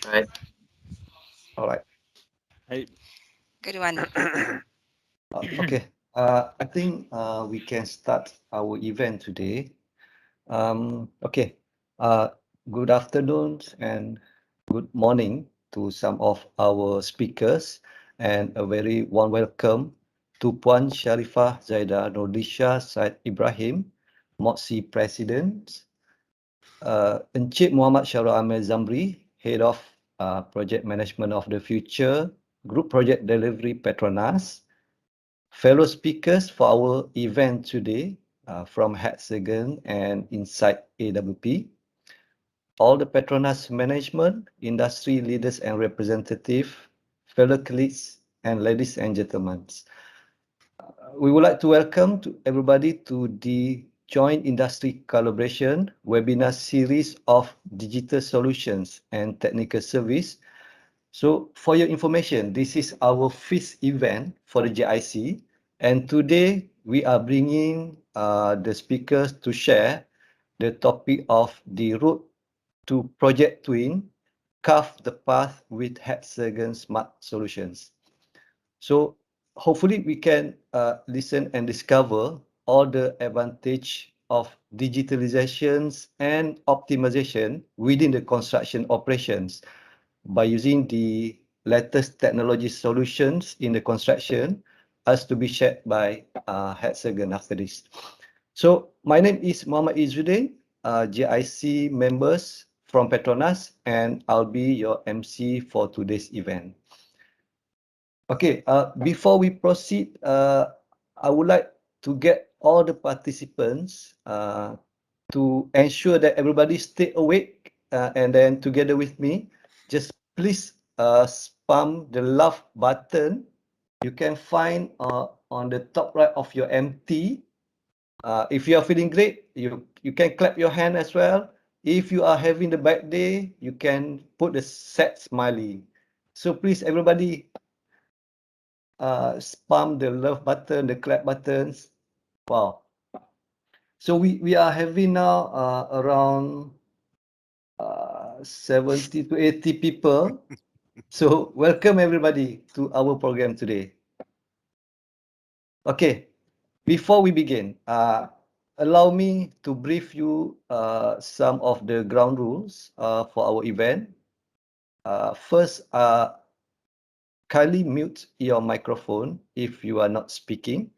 Right. All right. Hey. Good one. Okay. I think we can start our event today. Okay. Uh, Good afternoon and good morning to some of our speakers, and a very warm welcome to Puan Sharifah Zaida Nordisha Said Ibrahim, MOTSI President, Encik Muhammad Syarul Amir Zamri, Head of Project Management of the Future, Group Project Delivery Petronas, fellow speakers for our event today from Hexagon and Inside AWP, all the Petronas management, industry leaders and representatives, fellow colleagues, and ladies and gentlemen. We would like to welcome to everybody to the Joint Industry Collaboration webinar series of digital solutions and technical service. So for your information, this is our fifth event for the JIC, and today we are bringing the speakers to share the topic of the road to Project Twin, Carve the Path with Hexagon Smart Solutions. So hopefully we can listen and discover all the advantage of digitalizations and optimization within the construction operations by using the latest technology solutions in the construction as to be shared by Hexagon after this. So my name is Muhammad Izzuddin, GIC members from Petronas, and I'll be your MC for today's event. Okay, before we proceed, I would like to get all the participants to ensure that everybody stay awake, and then together with me, just please spam the love button. You can find on the top right of your MT. If you are feeling great, you can clap your hand as well. If you are having the bad day, you can put the sad smiley. So please, everybody, spam the love button, the clap buttons. Wow. So we are having now around 70 to 80 people. So welcome everybody to our program today. Okay, before we begin, allow me to brief you some of the ground rules for our event. First, kindly mute your microphone if you are not speaking.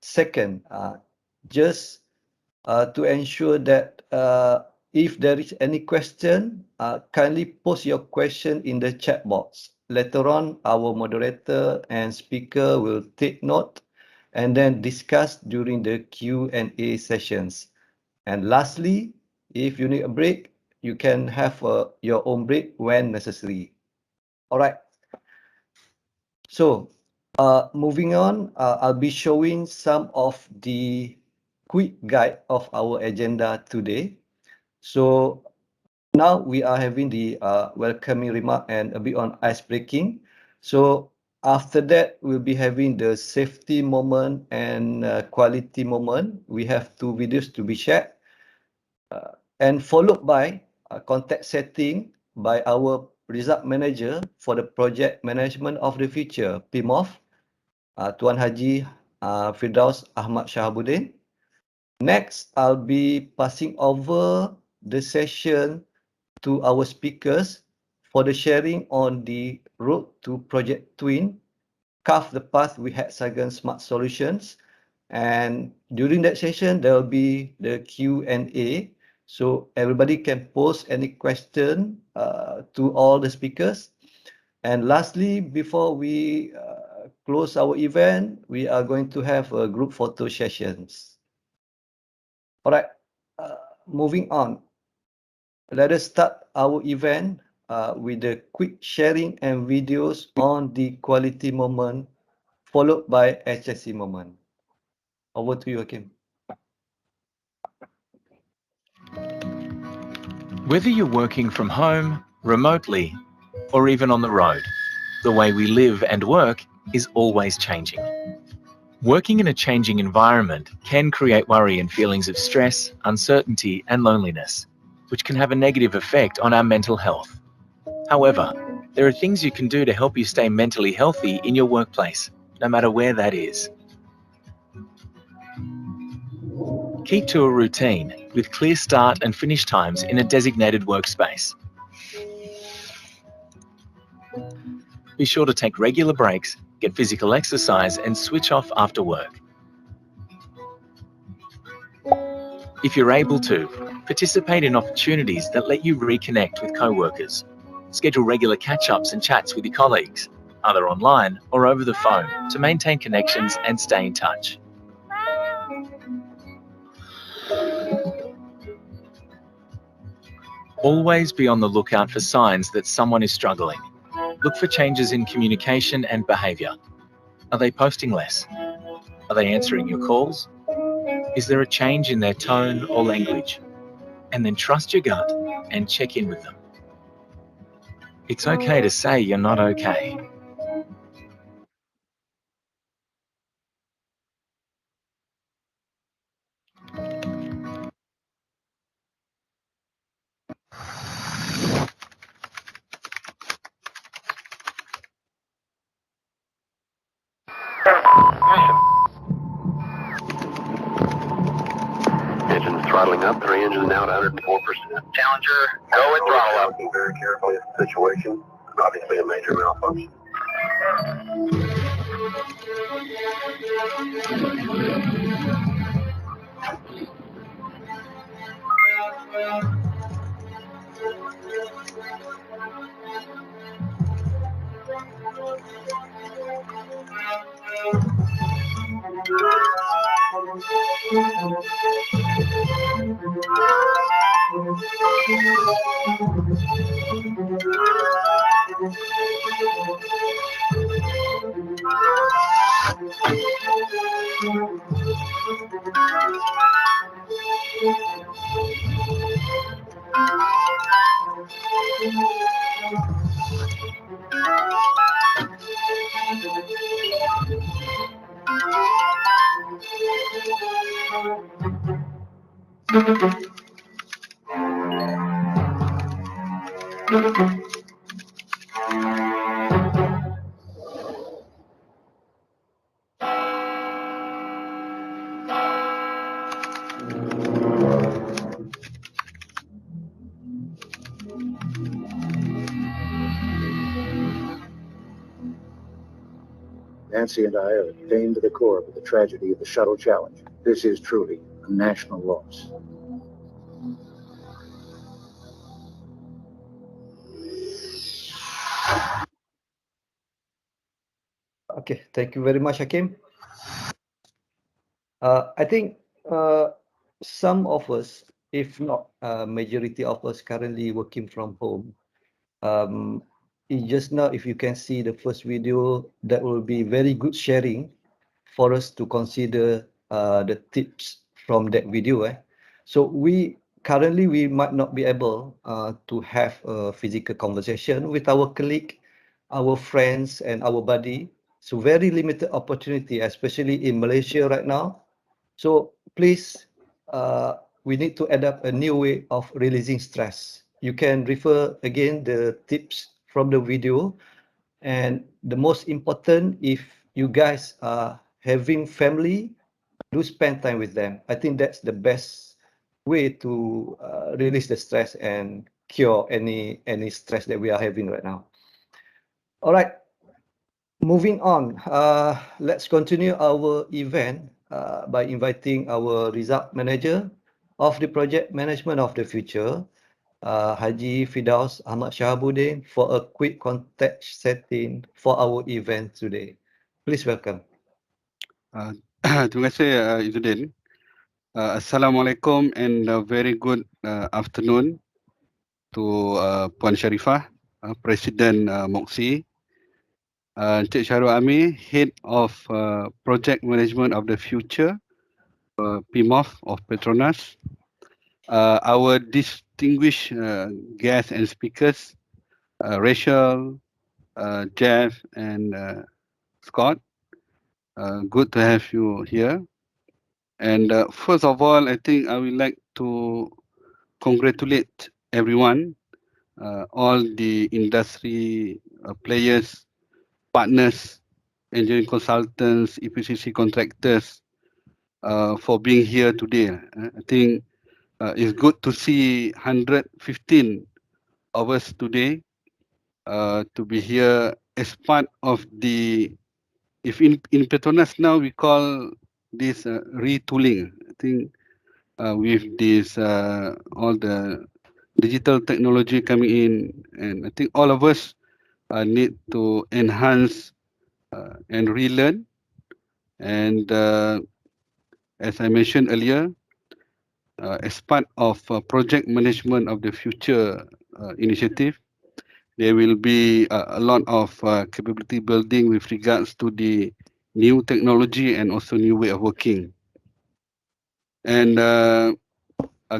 Second, just to ensure that if there is any question, kindly post your question in the chat box. Later on, our moderator and speaker will take note and then discuss during the Q&A sessions. And lastly, if you need a break, you can have your own break when necessary. All right. So, moving on, I'll be showing some of the quick guide of our agenda today. So now we are having the welcoming remark and a bit on ice breaking. So after that, we'll be having the safety moment and quality moment. We have two videos to be shared, and followed by contact setting by our result manager for the project management of the future, PMOF, Tuan Haji Firdaus Ahmad Shahabuddin. Next, I'll be passing over the session to our speakers for the sharing on the road to Project Twin, Carve the Path with Hexagon Smart Solutions. And during that session, there will be the Q&A. So everybody can post any question to all the speakers. And lastly, before we close our event, we are going to have a group photo sessions. All right, moving on. Let us start our event with a quick sharing and videos on the quality moment, followed by HSC moment. Over to you, Hakim. Whether you're working from home, remotely, or even on the road, the way we live and work is always changing. Working in a changing environment can create worry and feelings of stress, uncertainty, and loneliness, which can have a negative effect on our mental health. However, there are things you can do to help you stay mentally healthy in your workplace, no matter where that is. Keep to a routine with clear start and finish times in a designated workspace. Be sure to take regular breaks, get physical exercise, and switch off after work. If you're able to, participate in opportunities that let you reconnect with co-workers. Schedule regular catch-ups and chats with your colleagues, either online or over the phone, to maintain connections and stay in touch. Always be on the lookout for signs that someone is struggling. Look for changes in communication and behaviour. Are they posting less? Are they answering your calls? Is there a change in their tone or language? And then trust your gut and check in with them. It's okay to say you're not okay. Engines throttling up, 3 engines now at 104%. Challenger, go and throttle up. Looking very carefully at the situation. Obviously a major malfunction. Nancy and I are pained to the core with the tragedy of the shuttle challenge. This is truly a national loss. Okay, thank you very much, Hakim. I think some of us, if not majority of us, currently working from home. Um, just now, if you can see the first video, that will be very good sharing for us to consider the tips from that video. So we might not be able to have a physical conversation with our colleague, our friends, and our buddy. So very limited opportunity, especially in Malaysia right now. So please, we need to adapt a new way of releasing stress. You can refer again the tips from the video. And the most important, if you guys are having family, do spend time with them. I think that's the best way to release the stress and cure any stress that we are having right now. All right, moving on. Let's continue our event by inviting our result manager of the project management of the future, Haji Fidaus Ahmad Shahabuddin, for a quick context setting for our event today. Please welcome. Terima kasih Izzuddin. Assalamualaikum and a very good afternoon to Puan Sharifah, President Moxie, Encik Syarul Ami, Head of Project Management of the Future, PMOF of Petronas, our distinguished guests and speakers, Rachel, Jeff, and Scott. Good to have you here. And first of all, I think I would like to congratulate everyone all the industry players, partners, engineering consultants, EPCC contractors for being here today. I think it's good to see 115 of us today to be here as part of the, if in Petronas now we call this retooling. I think with this all the digital technology coming in, and I think all of us need to enhance and relearn. And as I mentioned earlier, as part of project management of the future initiative, there will be a lot of capability building with regards to the new technology and also new way of working. And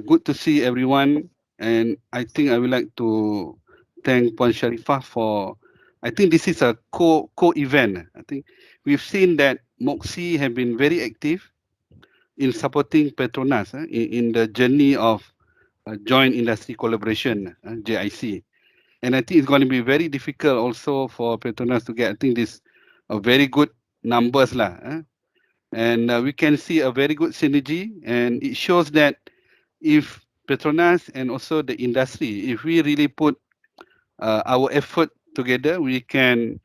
good to see everyone. And I think I would like to thank Puan Sharifah for, I think this is a co-event. I think we've seen that MOXI have been very active in supporting Petronas in the journey of joint industry collaboration, JIC. And I think it's going to be very difficult also for Petronas to get, I think, this very good numbers lah. And we can see a very good synergy, and it shows that if Petronas and also the industry, if we really put our effort together, we can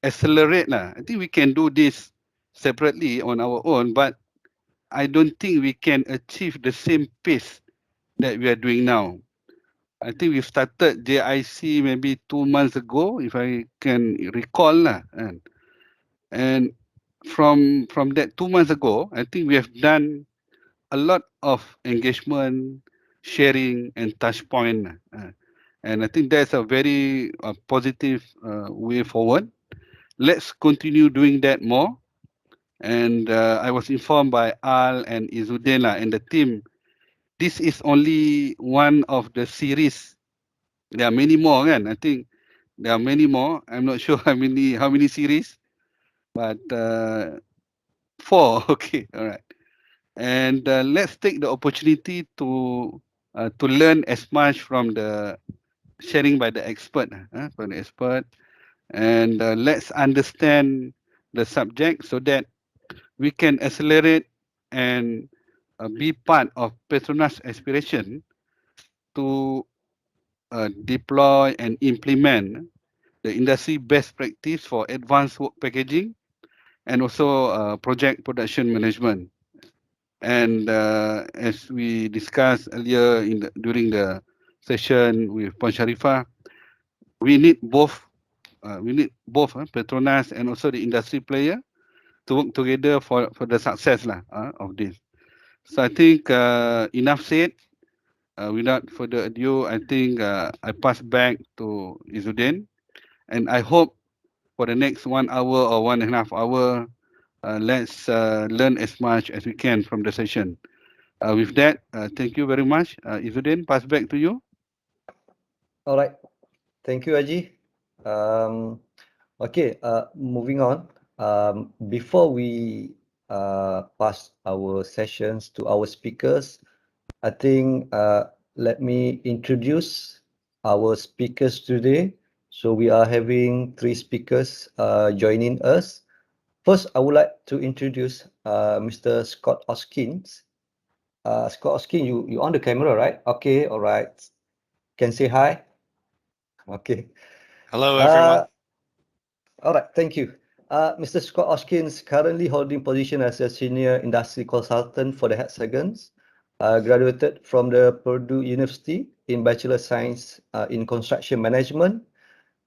accelerate lah. I think we can do this separately on our own, but I don't think we can achieve the same pace that we are doing now. I think we started JIC maybe 2 months ago, if I can recall lah. And from that 2 months ago, I think we have done a lot of engagement, sharing, and touch point. And I think that's a very positive way forward. Let's continue doing that more. And I was informed by Al and Izzuddin and the team. This is only one of the series. There are many more, kan? I think there are many more. I'm not sure how many series, but 4. Okay, all right. And let's take the opportunity to learn as much from the sharing by the expert, and let's understand the subject so that we can accelerate and be part of Petronas' aspiration to deploy and implement the industry best practice for advanced work packaging and also project production management. And as we discussed earlier during the session with Puan Sharifah, we need both. Petronas and also the industry player to work together for the success of this. So I think enough said. Without further ado, I think I pass back to Izzuddin, and I hope for the next 1 hour or 1.5 hour, let's learn as much as we can from the session. With that, thank you very much. Izzuddin, pass back to you. All right. Thank you, Haji. Okay, moving on. Before we pass our sessions to our speakers, I think let me introduce our speakers today. So we are having 3 speakers joining us. First, I would like to introduce Mr. Scott Hoskins. Scott Hoskins, you on the camera, right? Okay, all right. Can say hi. Okay. Hello, everyone. All right, thank you. Mr. Scott Hoskins currently holding position as a senior industry consultant for the Hexagons. Graduated from the Purdue University in Bachelor of Science in Construction Management.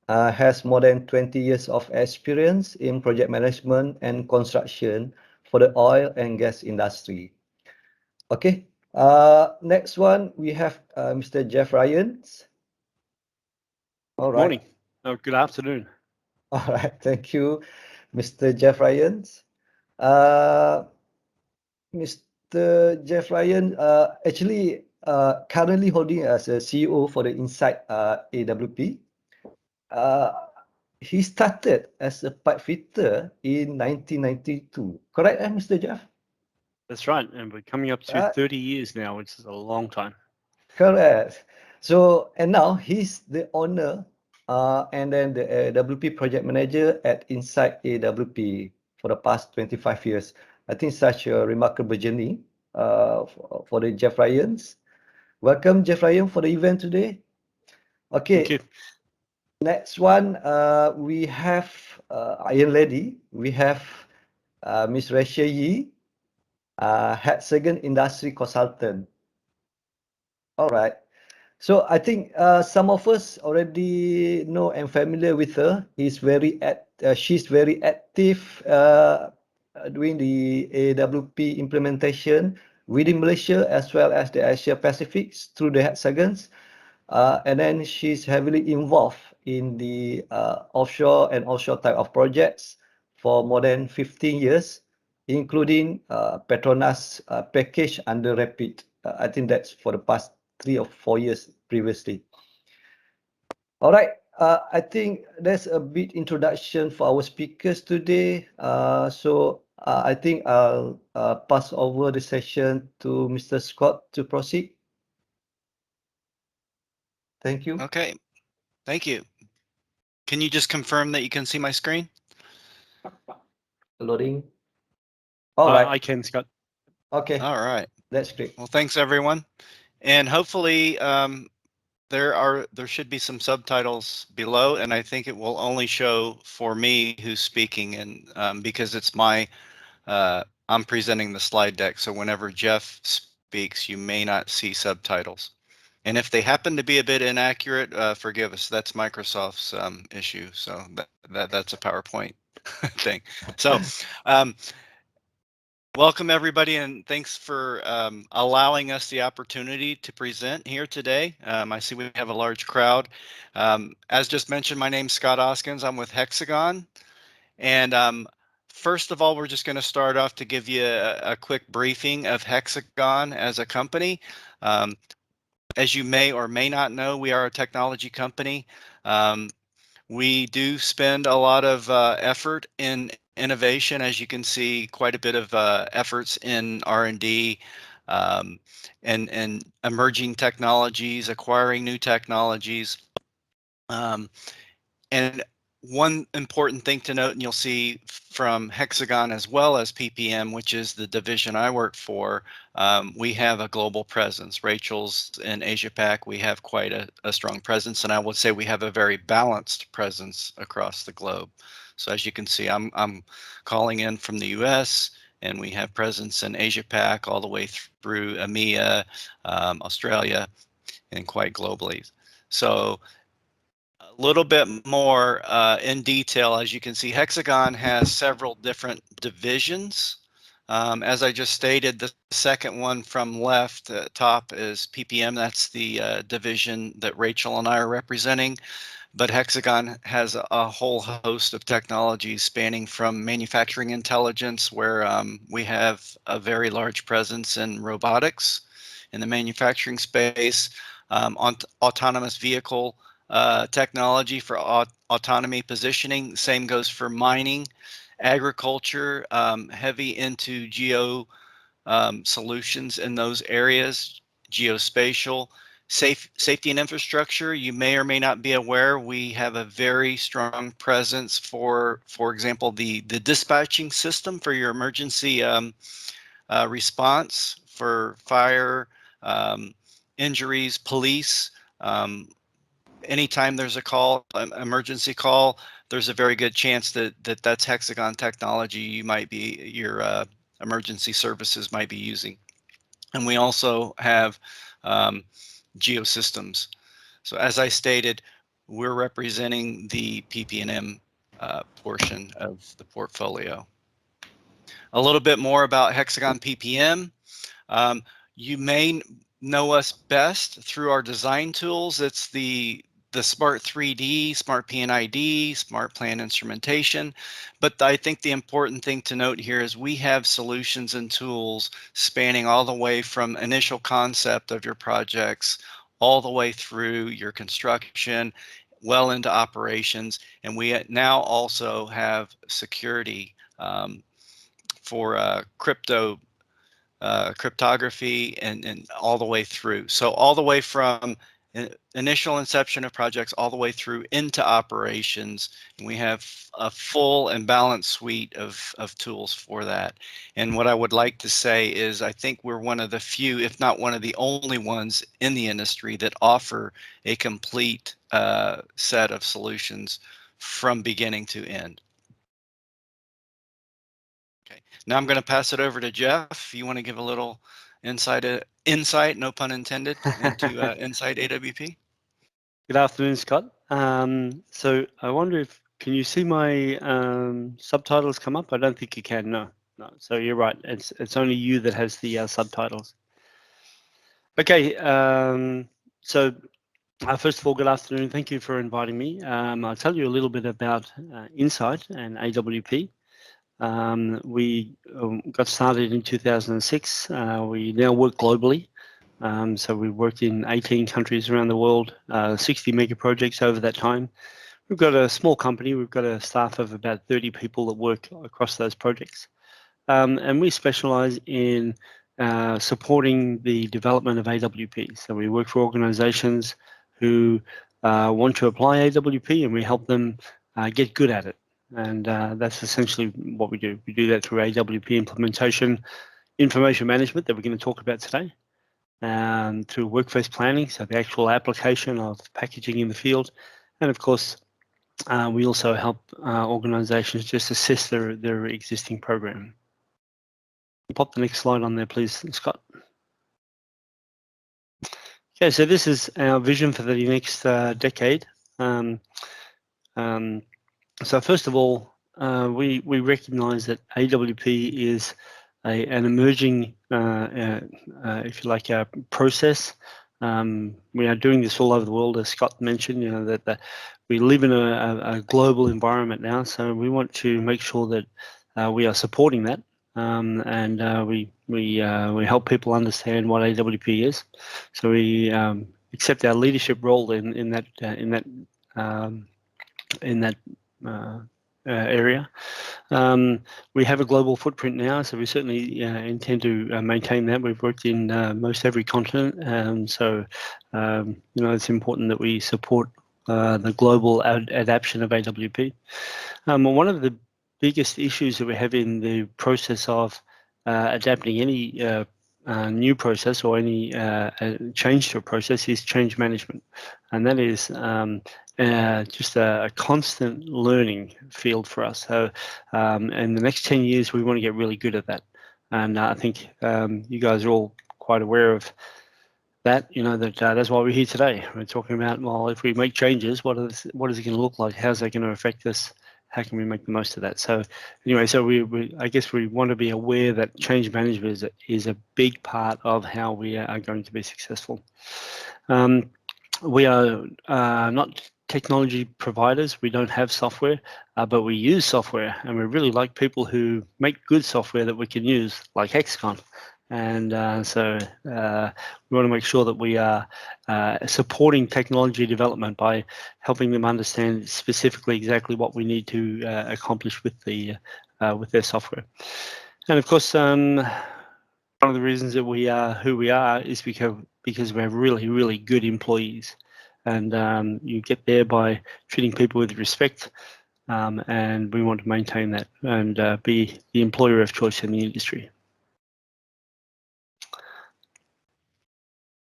Has more than 20 years of experience in project management and construction for the oil and gas industry. Okay. Next one, we have Mr. Jeff Ryans. All right. Morning. Oh, good afternoon. All right. Thank you, Mr. Jeff Ryans. Mr. Jeff Ryan actually currently holding as a CEO for the Inside AWP. He started as a pipe fitter in 1992. Correct, Mr. Jeff? That's right. And we're coming up to 30 years now, which is a long time. Correct. So, and now he's the owner and then the AWP project manager at Inside AWP for the past 25 years. I think such a remarkable journey for the Jeff Ryans. Welcome, Jeff Ryan, for the event today. Thank Okay, you. next one, we have Iron Lady. We have Miss Rachel Yi, Hexagon Industry Consultant. All right. So I think some of us already know and familiar with her. She's very active doing the AWP implementation within Malaysia as well as the Asia Pacific through the Hexagons. And then she's heavily involved in the offshore and onshore type of projects for more than 15 years, including Petronas package under Rapid. I think that's for the past 3 or 4 years previously. All right. I think that's a bit introduction for our speakers today. I think I'll pass over the session to Mr. Scott to proceed. Thank you. Okay, thank you. Can you just confirm that you can see my screen? Loading. All right. I can, Scott. Okay. All right. That's great. Well, thanks everyone. And hopefully there should be some subtitles below, and I think it will only show for me who's speaking, and because it's I'm presenting the slide deck, so whenever Jeff speaks, you may not see subtitles. And if they happen to be a bit inaccurate, forgive us. That's Microsoft's issue. So that's a PowerPoint thing. So welcome everybody, and thanks for allowing us the opportunity to present here today. I see we have a large crowd. As just mentioned, my name's Scott Oskins. I'm with Hexagon. And first of all, we're just going to start off to give you a quick briefing of Hexagon as a company. As you may or may not know, we are a technology company. We do spend a lot of effort in innovation. As you can see, quite a bit of efforts in R&D and emerging technologies, acquiring new technologies. And one important thing to note, and you'll see from Hexagon as well as PPM, which is the division I work for, we have a global presence. Rachel's in Asia Pac, we have quite a strong presence, and I would say we have a very balanced presence across the globe. So as you can see, I'm calling in from the US, and we have presence in Asia Pac all the way through EMEA, Australia, and quite globally. So a little bit more in detail, as you can see, Hexagon has several different divisions. As I just stated, the second one from left top is PPM. That's the division that Rachel and I are representing. But Hexagon has a whole host of technologies spanning from manufacturing intelligence, where we have a very large presence in robotics in the manufacturing space, on autonomous vehicle technology for autonomy positioning. Same goes for mining, agriculture, heavy into geo solutions in those areas, geospatial, safety and infrastructure. You may or may not be aware, we have a very strong presence for example, the dispatching system for your emergency response for fire, injuries, police. Anytime there's a call, emergency call, there's a very good chance that's Hexagon technology you might be, your emergency services might be using. And we also have geosystems. So as I stated, we're representing the PP&M portion of the portfolio. A little bit more about Hexagon PPM. You may know us best through our design tools. It's the Smart 3D, Smart P&ID, Smart Plan Instrumentation. But I think the important thing to note here is we have solutions and tools spanning all the way from initial concept of your projects all the way through your construction, well into operations. And we now also have security for cryptography and all the way through. So all the way from initial inception of projects all the way through into operations. And we have a full and balanced suite of tools for that. And what I would like to say is I think we're one of the few, if not one of the only ones in the industry that offer a complete set of solutions from beginning to end. Okay, now I'm going to pass it over to Jeff. You want to give a little insight, no pun intended, into Inside AWP? Good afternoon, Scott. So I wonder if, can you see my subtitles come up? I don't think you can, no. No, so you're right. It's only you that has the subtitles. Okay, so first of all, good afternoon. Thank you for inviting me. I'll tell you a little bit about Inside and AWP. We got started in 2006. We now work globally. So we worked in 18 countries around the world, 60 mega projects over that time. We've got a small company. We've got a staff of about 30 people that work across those projects. And we specialize in supporting the development of AWP. So we work for organizations who want to apply AWP, and we help them get good at it. And that's essentially what we do. We do that through AWP implementation, information management that we're going to talk about today, through workforce planning, so the actual application of packaging in the field. And of course, we also help organizations just assess their existing program. Pop the next slide on there, please, Scott. Okay, so this is our vision for the next decade. So first of all, we recognize that AWP is an emerging, if you like, process. We are doing this all over the world, as Scott mentioned. You know that we live in a global environment now, so we want to make sure that we are supporting that, and we help people understand what AWP is. So we accept our leadership role in that area. We have a global footprint now, so we certainly intend to maintain that. We've worked in most every continent, so you know, it's important that we support the global adoption of AWP. One of the biggest issues that we have in the process of adapting any new process or any change to a process is change management, and that is just a constant learning field for us. So in the next 10 years, we want to get really good at that. And I think you guys are all quite aware of that. You know, that that's why we're here today. We're talking about, well, if we make changes, what is it going to look like? How's that going to affect us? How can we make the most of that? So anyway, so I guess we want to be aware that change management is a big part of how we are going to be successful. We are not technology providers. We don't have software, but we use software, and we really like people who make good software that we can use, like Hexagon. And so we want to make sure that we are supporting technology development by helping them understand specifically exactly what we need to accomplish with their software. And of course, one of the reasons that we are who we are is because we have really, really good employees. And you get there by treating people with respect, and we want to maintain that and be the employer of choice in the industry.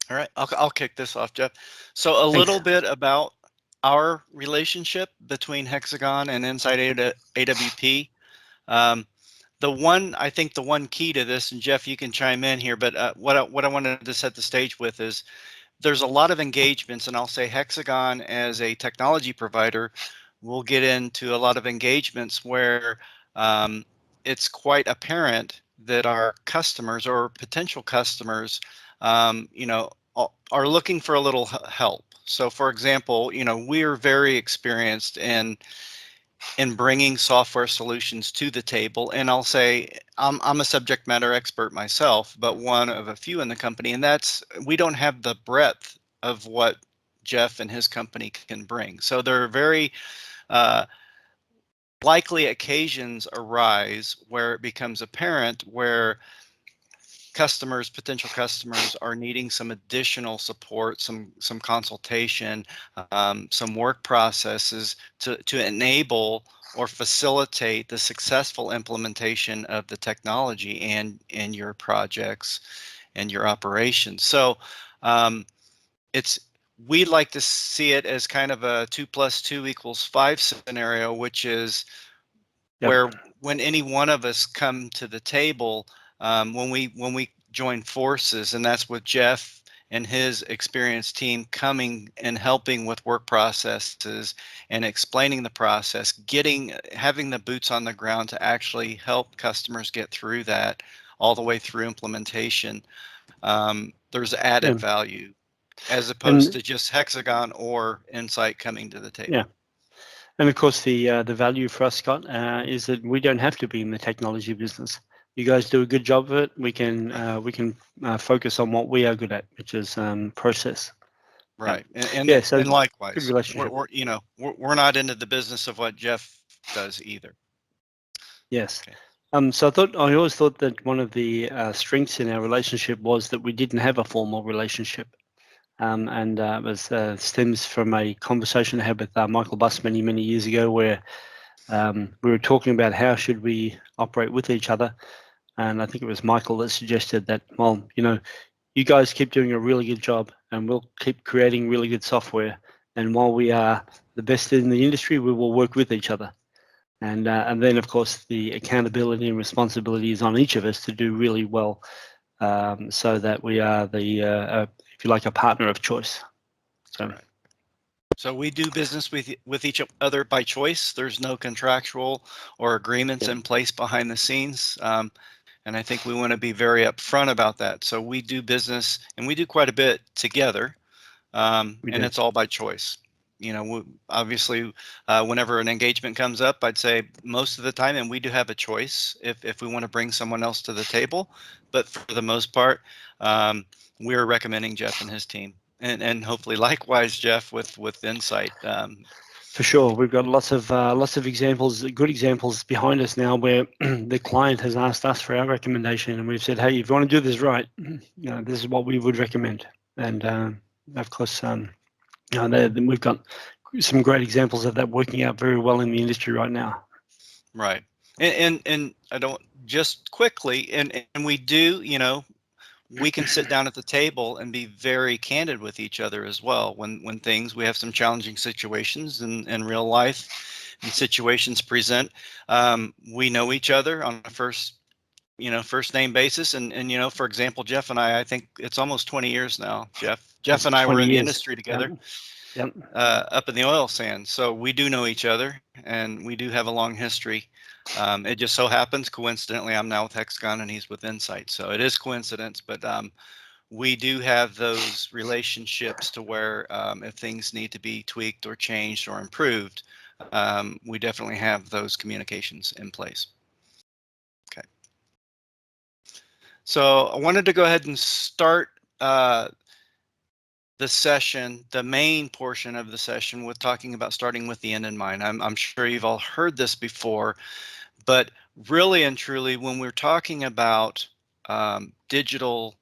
All right, I'll kick this off, Jeff. So a little bit about our relationship between Hexagon and Inside AWP. I think the one key to this, and Jeff, you can chime in here, but what I wanted to set the stage with is there's a lot of engagements, and I'll say Hexagon as a technology provider will get into a lot of engagements where it's quite apparent that our customers or potential customers, you know, are looking for a little help. So, for example, you know, we're very experienced in bringing software solutions to the table, and I'll say I'm a subject matter expert myself, but one of a few in the company, and that's we don't have the breadth of what Jeff and his company can bring. So there are very likely occasions arise where it becomes apparent where potential customers are needing some additional support, some consultation, some work processes to enable or facilitate the successful implementation of the technology and in your projects and your operations. So we like to see it as kind of a 2 + 2 = 5 scenario, which is where when any one of us come to the table, when we join forces, and that's with Jeff and his experienced team coming and helping with work processes and explaining the process, having the boots on the ground to actually help customers get through that all the way through implementation. There's added value as opposed to just Hexagon or Insight coming to the table. Yeah. And of course, the value for us, Scott, is that we don't have to be in the technology business. You guys do a good job of it. We can focus on what we are good at, which is process. Right. And likewise, good relationship. We're not into the business of what Jeff does either. Yes. Okay. So I always thought that one of the strengths in our relationship was that we didn't have a formal relationship. And it was stems from a conversation I had with Michael Buss many years ago, where we were talking about how should we operate with each other, and I think it was Michael that suggested that, well, you guys keep doing a really good job, and we'll keep creating really good software, and while we are the best in the industry, we will work with each other, and then of course the accountability and responsibility is on each of us to do really well, so that we are the if you like, a partner of choice. So. Right. So we do business with each other by choice. There's no contractual or agreements in place behind the scenes. And I think we want to be very upfront about that. So we do business, and we do quite a bit together, and it's all by choice. Obviously, whenever an engagement comes up, I'd say most of the time, and we do have a choice if we want to bring someone else to the table. But for the most part, we're recommending Jeff and his team. And hopefully likewise, Jeff, with Insight. For sure, we've got lots of examples, good examples behind us now, where the client has asked us for our recommendation, and we've said, hey, if you want to do this right, this is what we would recommend. And of course, we've got some great examples of that working out very well in the industry right now. Right, and I don't just quickly, and we do, we can sit down at the table and be very candid with each other as well. When we have some challenging situations in real life, and situations present, we know each other on a first name basis. And for example, Jeff and I think it's almost 20 years now. Jeff and I were in the industry together, up in the oil sands. So we do know each other, and we do have a long history. It just so happens, coincidentally, I'm now with Hexagon and he's with Insight. So it is coincidence, but we do have those relationships to where if things need to be tweaked or changed or improved, we definitely have those communications in place. Okay. So I wanted to go ahead and start the session, the main portion of the session, with talking about starting with the end in mind. I'm sure you've all heard this before, but really and truly, when we're talking about digital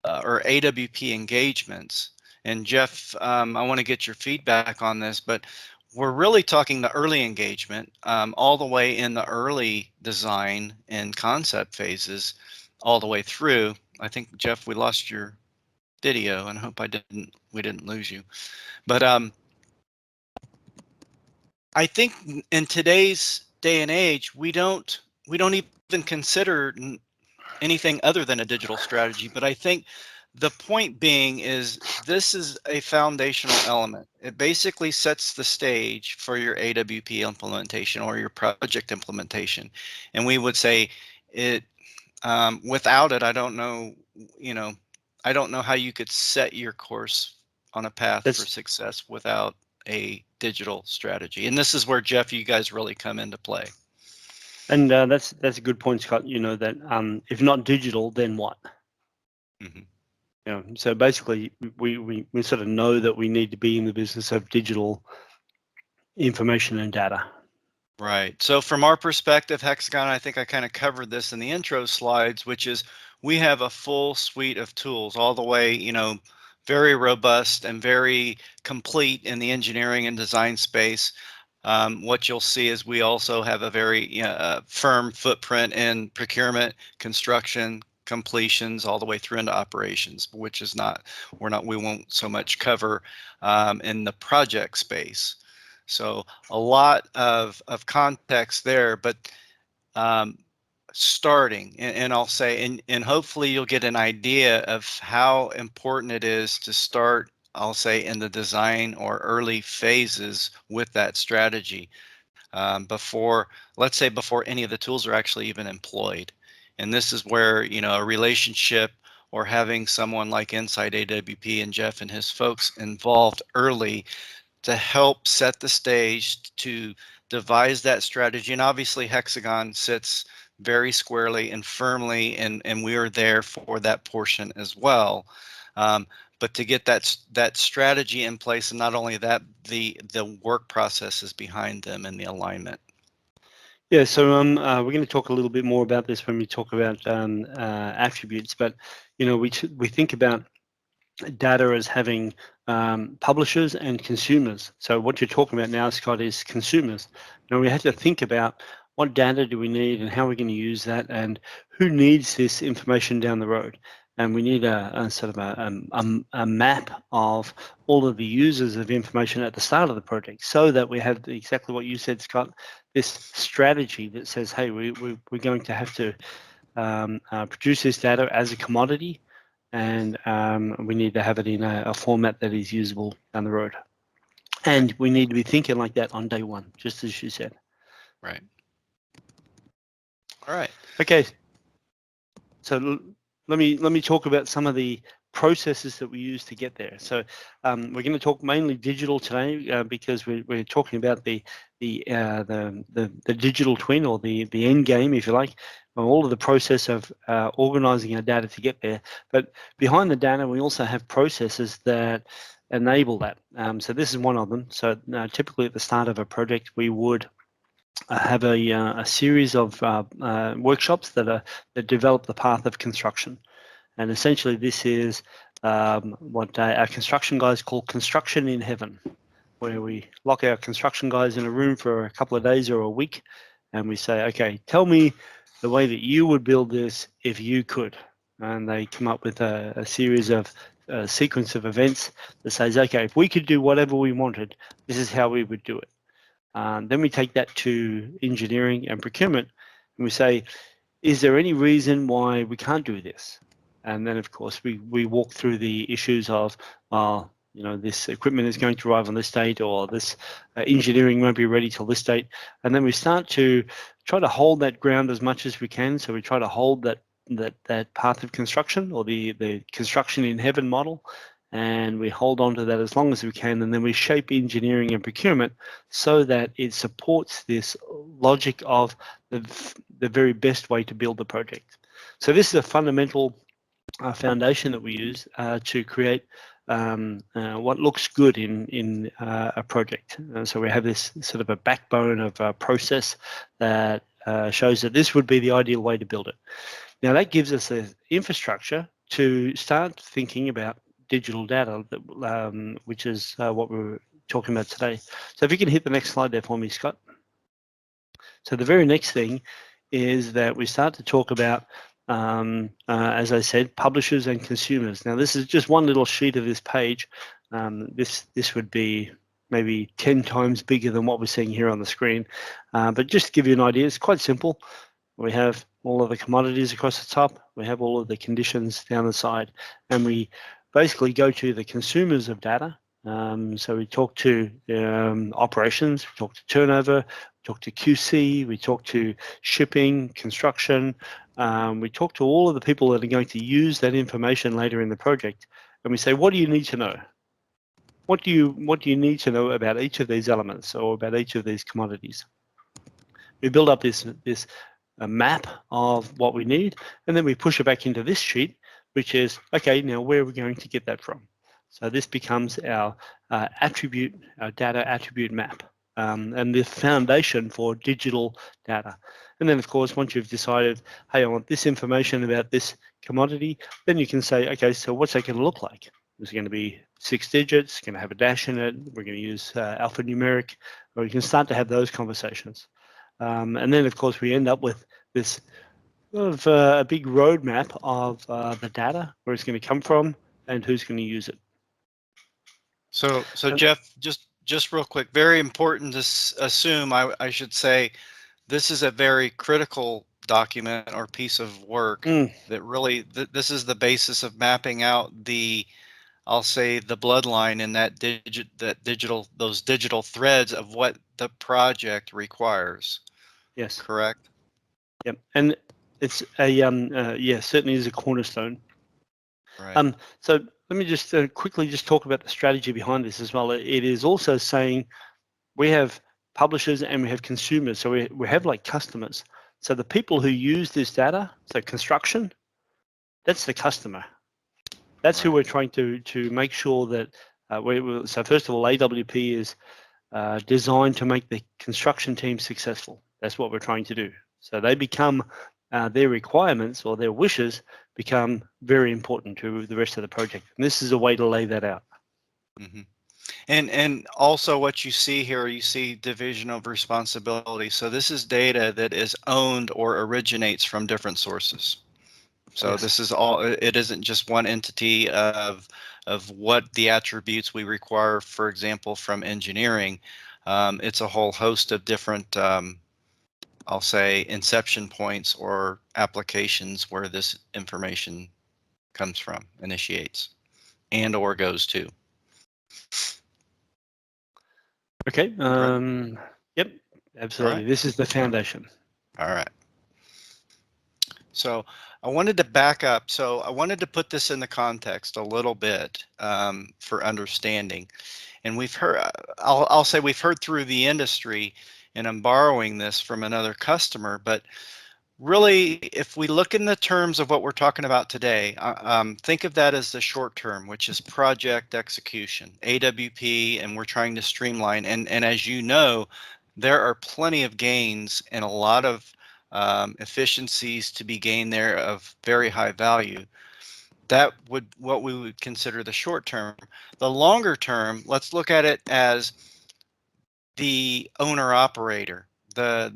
or AWP engagements, and Jeff, I want to get your feedback on this, but we're really talking the early engagement, all the way in the early design and concept phases, all the way through. I think, Jeff, we lost your video, and I hope we didn't lose you. But I think in today's day and age, we don't even consider anything other than a digital strategy. But I think the point being is this is a foundational element. It basically sets the stage for your AWP implementation or your project implementation. And we would say it without it, I don't know, I don't know how you could set your course on a path for success without a digital strategy. And this is where, Jeff, you guys really come into play. And that's a good point, Scott. That if not digital, then what? Mm-hmm. So basically, we sort of know that we need to be in the business of digital information and data. Right. So from our perspective, Hexagon, I think I kind of covered this in the intro slides, which is we have a full suite of tools all the way, very robust and very complete in the engineering and design space. What you'll see is we also have a very firm footprint in procurement, construction, completions, all the way through into operations, which is we won't so much cover in the project space. So a lot of context there, but starting, and I'll say, and hopefully you'll get an idea of how important it is to start, I'll say, in the design or early phases with that strategy before, let's say, before any of the tools are actually even employed. And this is where, a relationship or having someone like Inside AWP and Jeff and his folks involved early to help set the stage to devise that strategy. And obviously Hexagon sits very squarely and firmly, and we are there for that portion as well. But to get that strategy in place, and not only that, the work processes behind them and the alignment. Yeah, so we're going to talk a little bit more about this when we talk about attributes, but we think about data as having publishers and consumers. So what you're talking about now, Scott, is consumers. Now we have to think about what data do we need and how we're going to use that, and who needs this information down the road. And we need a sort of a map of all of the users of information at the start of the project, so that we have exactly what you said, Scott, this strategy that says, hey, we're going to have to produce this data as a commodity, and we need to have it in a format that is usable down the road. And we need to be thinking like that on day one, just as you said. Right. All right. Okay. So let me talk about some of the processes that we use to get there. So we're going to talk mainly digital today because we're talking about the digital twin, or the end game, if you like, all of the process of organizing our data to get there. But behind the data, we also have processes that enable that. So this is one of them. So typically at the start of a project, we would have a series of workshops that develop the path of construction. And essentially this is what our construction guys call construction in heaven, where we lock our construction guys in a room for a couple of days or a week, and we say, okay, tell me the way that you would build this if you could. And they come up with a series of sequence of events that says, okay, if we could do whatever we wanted, this is how we would do it. Then we take that to engineering and procurement, and we say, is there any reason why we can't do this? And then, of course, we walk through the issues of, this equipment is going to arrive on this date, or this engineering won't be ready till this date. And then we start to try to hold that ground as much as we can. So we try to hold that path of construction, or the construction in heaven model, and we hold on to that as long as we can. And then we shape engineering and procurement so that it supports this logic of the very best way to build the project. So this is a fundamental foundation that we use to create what looks good in a project. So we have this sort of a backbone of a process that shows that this would be the ideal way to build it. Now that gives us the infrastructure to start thinking about digital data, which is what we're talking about today. So if you can hit the next slide there for me, Scott. So the very next thing is that we start to talk about, as I said, publishers and consumers. Now this is just one little sheet of this page. This would be maybe 10 times bigger than what we're seeing here on the screen. But just to give you an idea, it's quite simple. We have all of the commodities across the top. We have all of the conditions down the side, and we basically go to the consumers of data. So we talk to operations, we talk to turnover, we talk to QC, we talk to shipping, construction. We talk to all of the people that are going to use that information later in the project, and we say, what do you need to know? What do you need to know about each of these elements, or about each of these commodities? We build up this map of what we need, and then we push it back into this sheet, which is, okay, now where are we going to get that from? So this becomes our data attribute map. and the foundation for digital data. And then, of course, once you've decided, hey, I want this information about this commodity, then you can say, okay, so what's that going to look like? Is it going to be 6 digits, going to have a dash in it? We're going to use alphanumeric, or you can start to have those conversations. And then, of course, we end up with this sort of a big roadmap of the data, where it's going to come from, and who's going to use it. So Jeff, just real quick, very important to assume, I should say, this is a very critical document or piece of work that really, this is the basis of mapping out the, I'll say, the bloodline in those digital threads of what the project requires. Yes. Correct? Yep. And it's a yeah, certainly is a cornerstone. Right. So let me just quickly just talk about the strategy behind this as well. It is also saying we have publishers and we have consumers. So we have like customers. So the people who use this data, so construction, that's the customer. That's who we're trying to make sure that so first of all, AWP is designed to make the construction team successful. That's what we're trying to do. So they become their requirements or their wishes become very important to the rest of the project. And this is a way to lay that out. Mm-hmm. And also what you see here, you see division of responsibility. So this is data that is owned or originates from different sources. So Yes. this is all, it isn't just one entity of what the attributes we require, for example, from engineering. It's a whole host of different, I'll say, inception points or applications where this information comes from, initiates, and or goes to. Okay. Yep. Absolutely. Right. This is the foundation. All right. So I wanted to back up. So I wanted to put this in the context a little bit for understanding. And we've heard, I'll say we've heard through the industry, and I'm borrowing this from another customer, but really, if we look in the terms of what we're talking about today, think of that as the short term, which is project execution, AWP, and we're trying to streamline. And as you know, there are plenty of gains and a lot of efficiencies to be gained there of very high value. That would what we would consider the short term. The longer term, let's look at it as the owner operator, the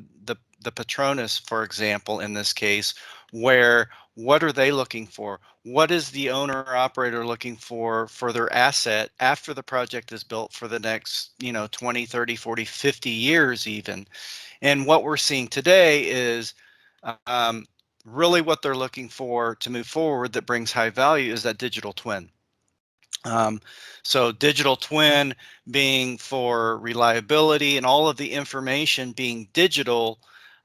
Patronus, for example, in this case, where what are they looking for? What is the owner operator looking for their asset after the project is built for the next, 20, 30, 40, 50 years even? And what we're seeing today is really what they're looking for to move forward that brings high value is that digital twin. So digital twin being for reliability and all of the information being digital,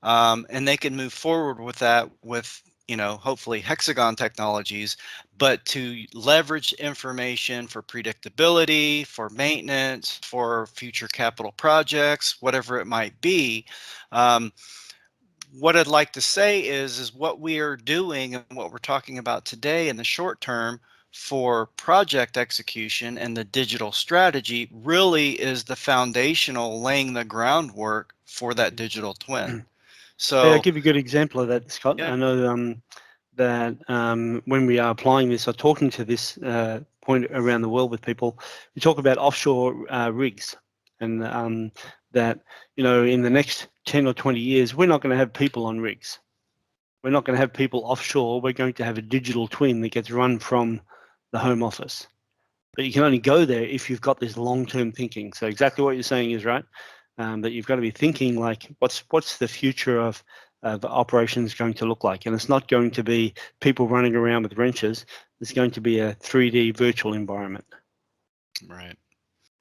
and they can move forward with that with, hopefully Hexagon technologies, but to leverage information for predictability, for maintenance, for future capital projects, whatever it might be. What I'd like to say is what we are doing and what we're talking about today in the short term for project execution and the digital strategy really is the foundational laying the groundwork for that digital twin. So Hey, I'll give you a good example of that, Scott. yeah. I know that when we are applying this or talking to this point around the world with people, we talk about offshore rigs, and that in the next 10 or 20 years, we're not going to have people on rigs. We're not going to have people offshore. We're going to have a digital twin that gets run from the home office. But you can only go there if you've got this long-term thinking. So exactly what you're saying is right. That you've got to be thinking like, what's the future of operations going to look like? And it's not going to be people running around with wrenches. It's going to be a 3D virtual environment. Right.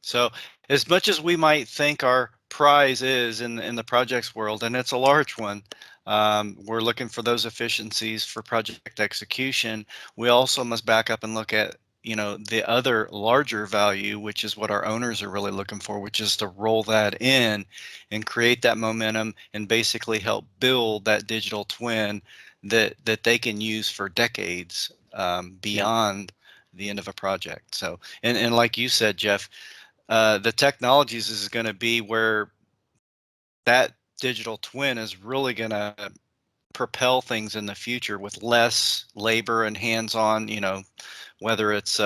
So as much as we might think our prize is in the projects world, and it's a large one, we're looking for those efficiencies for project execution. We also must back up and look at the other larger value, which is what our owners are really looking for, which is to roll that in and create that momentum and basically help build that digital twin that they can use for decades beyond the end of a project. So, and like you said, Jeff, the technologies is going to be where that digital twin is really going to propel things in the future with less labor and hands-on, whether it's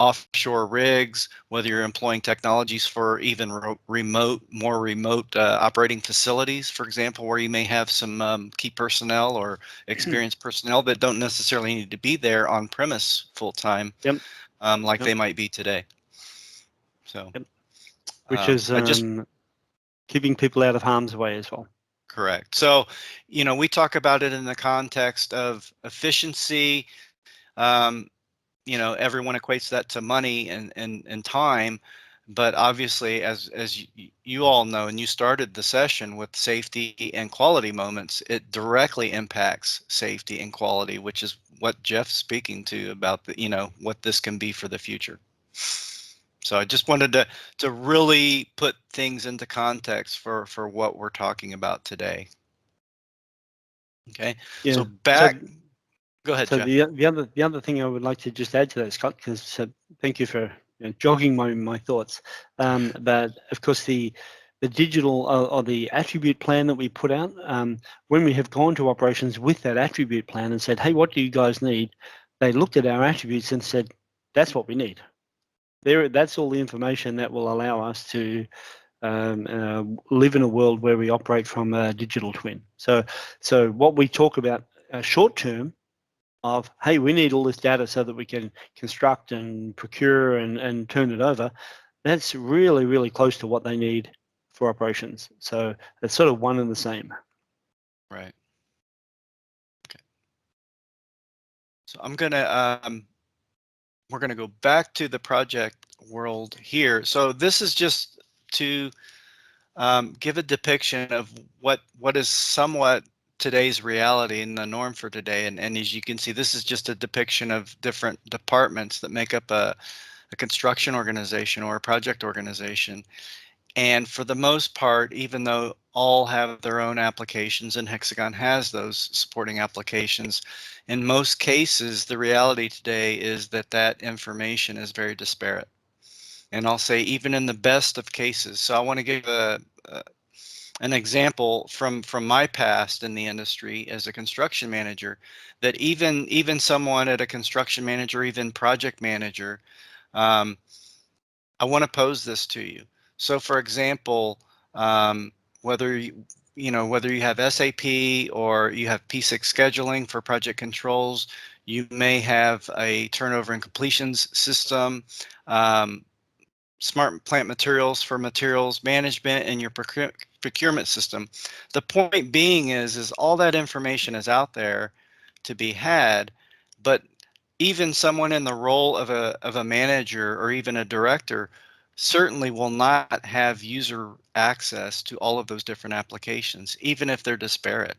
offshore rigs, whether you're employing technologies for even more remote operating facilities, for example, where you may have some key personnel or experienced personnel that don't necessarily need to be there on premise full time, Yep. like Yep. they might be today. So, Yep. Which is keeping people out of harm's way as well. Correct. So, we talk about it in the context of efficiency. Everyone equates that to money and time, but obviously, as you all know, and you started the session with safety and quality moments, it directly impacts safety and quality, which is what Jeff's speaking to about what this can be for the future. So I just wanted to really put things into context for what we're talking about today. Okay. Yeah. So go ahead, So Jeff. the other thing I would like to just add to that, Scott, because thank you for jogging my thoughts. But of course the digital or the attribute plan that we put out, when we have gone to operations with that attribute plan and said, hey, what do you guys need? They looked at our attributes and said, that's what we need. That's all the information that will allow us to live in a world where we operate from a digital twin. So what we talk about short term of, hey, we need all this data so that we can construct and procure and turn it over, that's really, really close to what they need for operations. So it's sort of one and the same. Right. Okay. So we're gonna go back to the project world here. So this is just to give a depiction of what is somewhat today's reality and the norm for today. And as you can see, this is just a depiction of different departments that make up a construction organization or a project organization. And for the most part, even though all have their own applications and Hexagon has those supporting applications, in most cases, the reality today is that information is very disparate. And I'll say even in the best of cases. So I want to give an example from my past in the industry as a construction manager, that even someone at a construction manager, even project manager, I want to pose this to you. So for example, whether you have SAP or you have P6 scheduling for project controls, you may have a turnover and completions system, smart plant materials for materials management, and your procurement system. The point being is all that information is out there to be had, but even someone in the role of a manager or even a director certainly will not have user access to all of those different applications, even if they're disparate.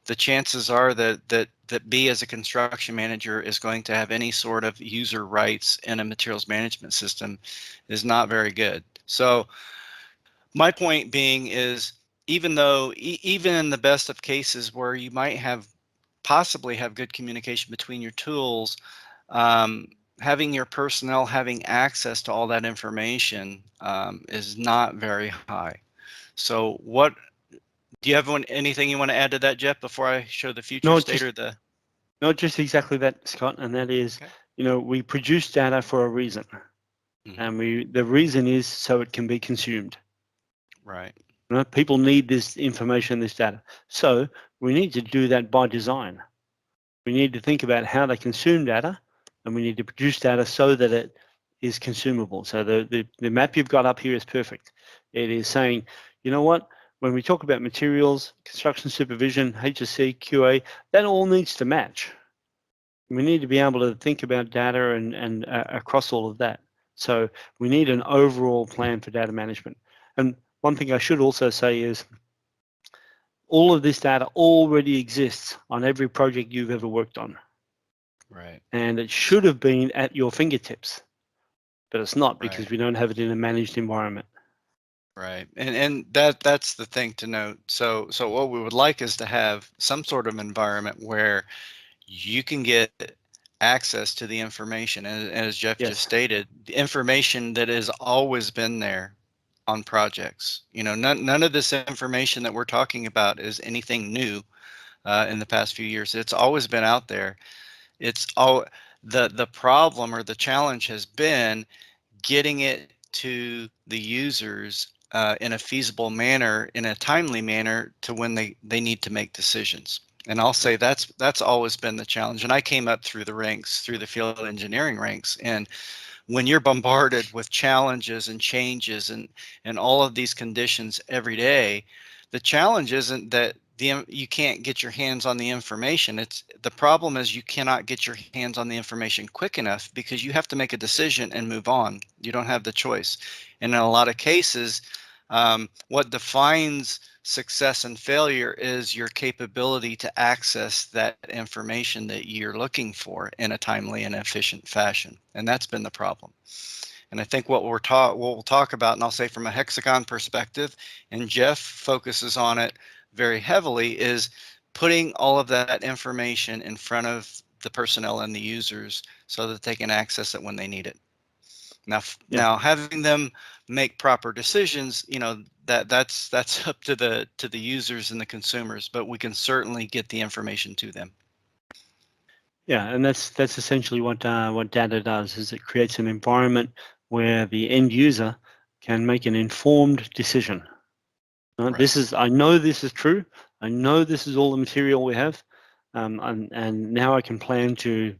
The chances are that B as a construction manager is going to have any sort of user rights in a materials management system is not very good. So my point being is, even though even in the best of cases where you might possibly have good communication between your tools, having your personnel having access to all that information is not very high. So what do you have anything you want to add to that, Jeff, before I show the future state or the? No, just exactly that, Scott, and that is, Okay. We produce data for a reason, and the reason is so it can be consumed. Right. People need this information, this data. So we need to do that by design. We need to think about how they consume data, and we need to produce data so that it is consumable. So the map you've got up here is perfect. It is saying, you know what, when we talk about materials, construction supervision, HSC, QA, that all needs to match. We need to be able to think about data and across all of that. So we need an overall plan for data management. And one thing I should also say is all of this data already exists on every project you've ever worked on. Right. And it should have been at your fingertips, but it's not because Right. we don't have it in a managed environment. Right. And that's the thing to note. So what we would like is to have some sort of environment where you can get access to the information. And as Jeff just stated, the information that has always been there on projects. You know, none of this information that we're talking about is anything new in the past few years. It's always been out there. It's all the problem or the challenge has been getting it to the users in a feasible manner, in a timely manner, to when they need to make decisions. And I'll say that's always been the challenge. And I came up through the ranks, through the field engineering ranks, and when you're bombarded with challenges and changes and all of these conditions every day, the challenge isn't that you can't get your hands on the information. It's the problem is you cannot get your hands on the information quick enough because you have to make a decision and move on. You don't have the choice. And in a lot of cases, what defines success and failure is your capability to access that information that you're looking for in a timely and efficient fashion. And that's been the problem. And I think what we'll talk about, and I'll say from a Hexagon perspective, and Jeff focuses on it very heavily, is putting all of that information in front of the personnel and the users so that they can access it when they need it. Now having them make proper decisions, you know, that's up to the users and the consumers, but we can certainly get the information to them. Yeah, and that's essentially what data does, is it creates an environment where the end user can make an informed decision. Right. This is, I know this is true. I know this is all the material we have, and now I can plan to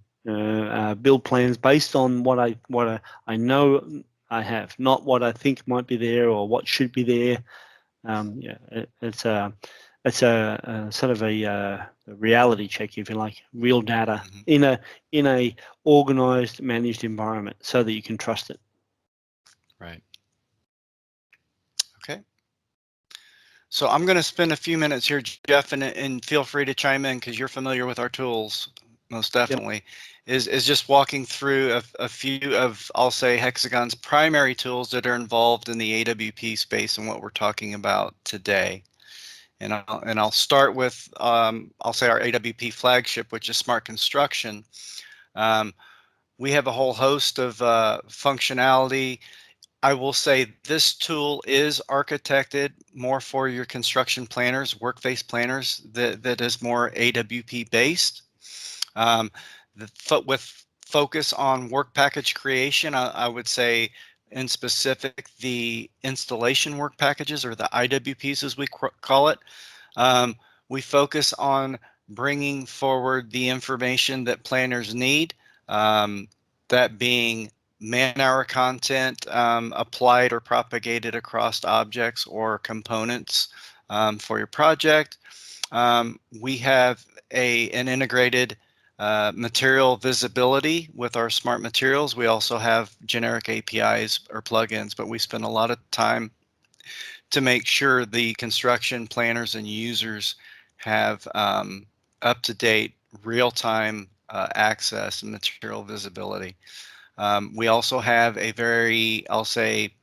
build plans based on what I know I have, not what I think might be there or what should be there. It's a sort of a reality check, if you like, real data in a organized, managed environment, so that you can trust it. Right. Okay. So I'm going to spend a few minutes here, Jeff, and feel free to chime in because you're familiar with our tools, most definitely. Yep. Is just walking through a few of, I'll say, Hexagon's primary tools that are involved in the AWP space and what we're talking about today. And I'll start with, I'll say, our AWP flagship, which is Smart Construction. We have a whole host of functionality. I will say this tool is architected more for your construction planners, work-based planners, that is more AWP based. With focus on work package creation, I would say in specific the installation work packages, or the IWPs as we call it. We focus on bringing forward the information that planners need, that being man-hour content applied or propagated across objects or components for your project. We have an integrated material visibility with our smart materials. We also have generic APIs or plugins, but we spend a lot of time to make sure the construction planners and users have up-to-date, real-time access and material visibility. We also have a very, I'll say,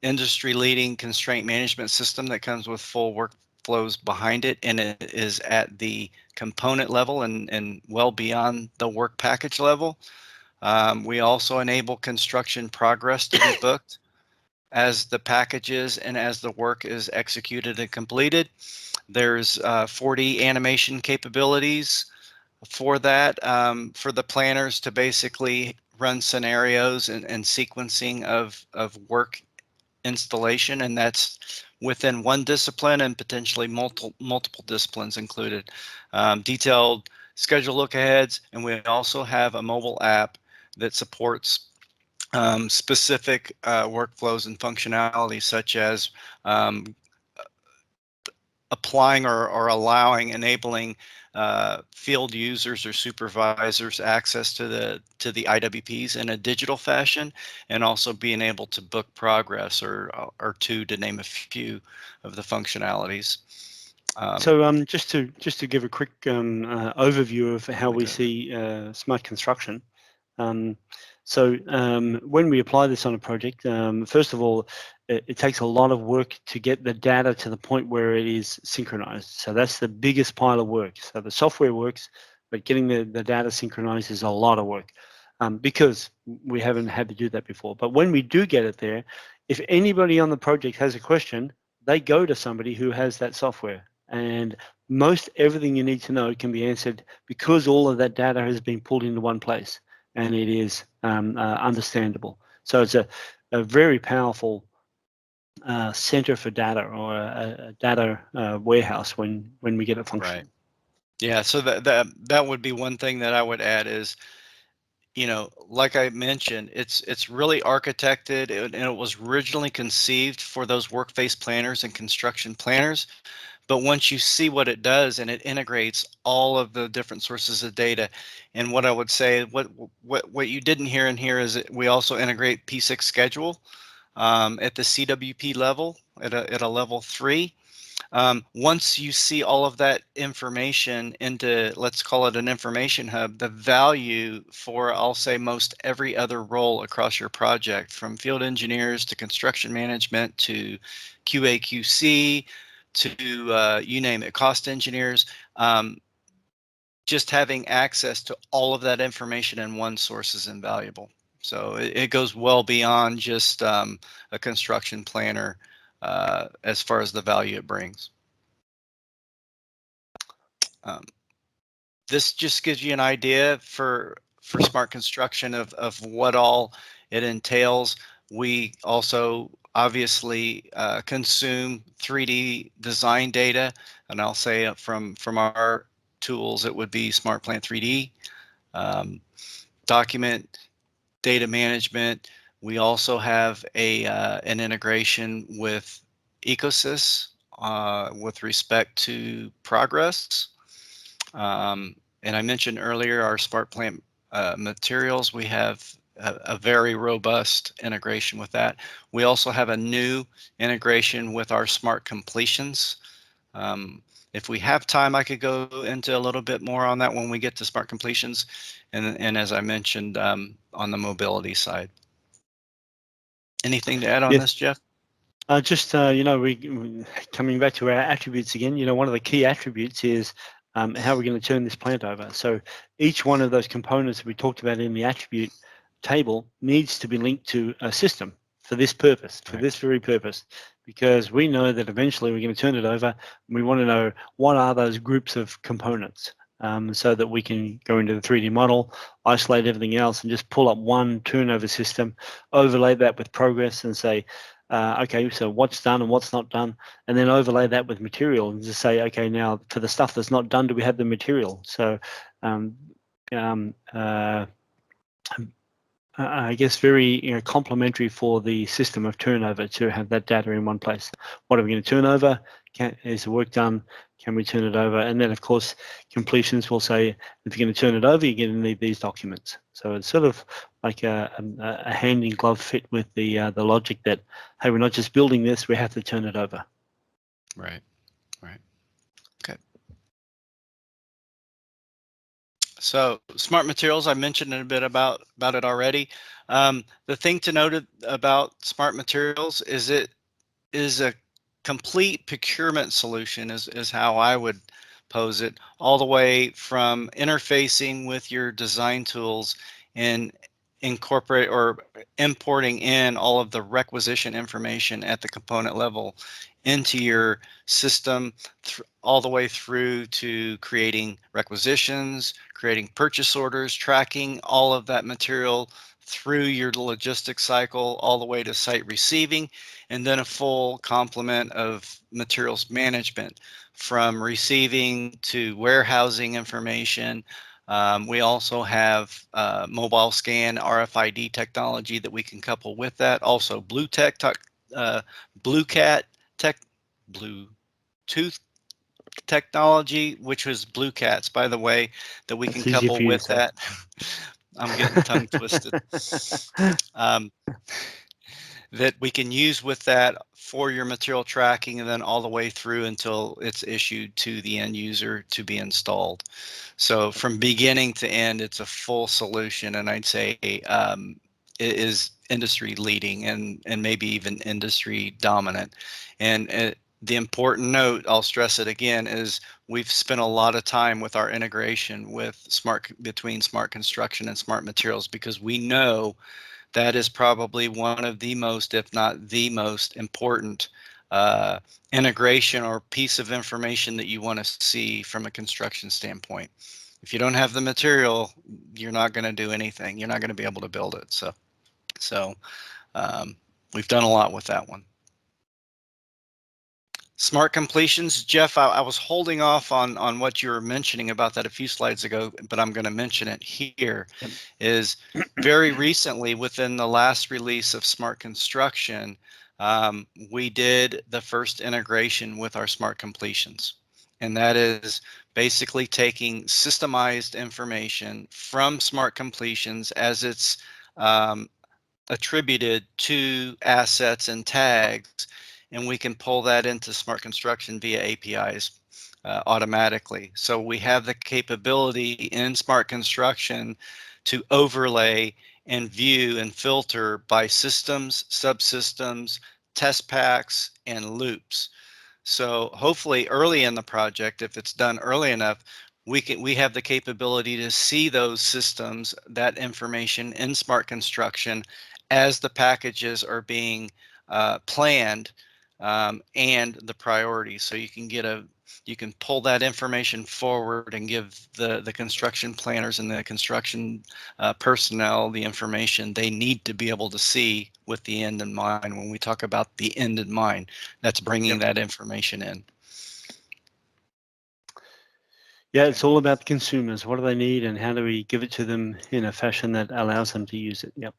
industry-leading constraint management system that comes with full workflows behind it, and it is at the component level and well beyond the work package level. We also enable construction progress to be booked as the packages and as the work is executed and completed. There's 4D animation capabilities for that, for the planners to basically run scenarios and sequencing of work installation, and that's within one discipline and potentially multiple disciplines included. Detailed schedule look-aheads, and we also have a mobile app that supports specific workflows and functionalities, such as applying or allowing, enabling field users or supervisors access to the IWPs in a digital fashion, and also being able to book progress or two, to name a few of the functionalities. So just to give a quick overview of how we see smart construction. When we apply this on a project, first of all, it takes a lot of work to get the data to the point where it is synchronized. So that's the biggest pile of work. So the software works, but getting the data synchronized is a lot of work, because we haven't had to do that before. But when we do get it there, if anybody on the project has a question, they go to somebody who has that software, and most everything you need to know can be answered because all of that data has been pulled into one place, and it is understandable. So it's a very powerful center for data, or a data warehouse when we get it functioning. Right. Yeah. So that would be one thing that I would add is, you know, like I mentioned, it's really architected, and it was originally conceived for those work-face planners and construction planners. But once you see what it does, and it integrates all of the different sources of data, and what I would say, what you didn't hear in here is that we also integrate P6 schedule at the CWP level, at a level 3. Once you see all of that information into, let's call it an information hub, the value for, I'll say, most every other role across your project, from field engineers to construction management to QA QC to you name it, cost engineers, just having access to all of that information in one source is invaluable. So it goes well beyond just a construction planner as far as the value it brings. This just gives you an idea for smart construction of what all it entails. We also obviously consume 3D design data, and I'll say from our tools, it would be Smart Plant 3D, document data management. We also have an integration with Ecosys with respect to progress. And I mentioned earlier our Smart Plant materials. We have a very robust integration with that. We also have a new integration with our Smart Completions. If we have time, I could go into a little bit more on that when we get to Smart Completions, and as I mentioned, on the mobility side. Anything to add on this, Jeff? Just you know, we coming back to our attributes again. You know, one of the key attributes is how we're going to turn this plant over. So each one of those components we talked about in the attribute table needs to be linked to a system for this purpose, for this very purpose, because we know that eventually we're going to turn it over. And we want to know what are those groups of components, so that we can go into the 3D model, isolate everything else, and just pull up one turnover system, overlay that with progress, and say, okay, so what's done and what's not done, and then overlay that with material and just say, okay, now for the stuff that's not done, do we have the material? So I guess very complementary for the system of turnover to have that data in one place. What are we going to turn over? Is the work done? Can we turn it over? And then, of course, completions will say, if you're going to turn it over, you're going to need these documents. So it's sort of like a hand in glove fit with the logic that, hey, we're not just building this, we have to turn it over. Right. Right. Okay. So smart materials, I mentioned a bit about it already. The thing to note about smart materials is it is a complete procurement solution, is how I would pose it, all the way from interfacing with your design tools and incorporate or importing in all of the requisition information at the component level into your system, all the way through to creating requisitions, creating purchase orders, tracking all of that material through your logistics cycle, all the way to site receiving, and then a full complement of materials management, from receiving to warehousing information. We also have mobile scan RFID technology that we can couple with that. Also Bluetooth technology, which was Blue Cats, by the way, that we can couple with that. I'm getting tongue twisted. That we can use with that for your material tracking, and then all the way through until it's issued to the end user to be installed. So from beginning to end, it's a full solution, and I'd say it is industry leading and maybe even industry dominant. And the important note, I'll stress it again, is we've spent a lot of time with our integration with between smart construction and smart materials, because we know that is probably one of the most, if not the most important integration or piece of information that you want to see from a construction standpoint. If you don't have the material, you're not going to do anything. You're not going to be able to build it. So we've done a lot with that one. Smart completions, Jeff, I was holding off on what you were mentioning about that a few slides ago, but I'm going to mention it here. Yep. Is very recently, within the last release of Smart Construction, we did the first integration with our smart completions. And that is basically taking systemized information from smart completions as it's attributed to assets and tags, and we can pull that into Smart Construction via APIs automatically. So we have the capability in Smart Construction to overlay and view and filter by systems, subsystems, test packs, and loops. So hopefully early in the project, if it's done early enough, we have the capability to see those systems, that information in Smart Construction as the packages are being planned, and the priorities. So you can pull that information forward and give the construction planners and the construction personnel the information they need to be able to see with the end in mind. When we talk about the end in mind, that's bringing that information in. Yeah, it's all about the consumers. What do they need, and how do we give it to them in a fashion that allows them to use it? Yep.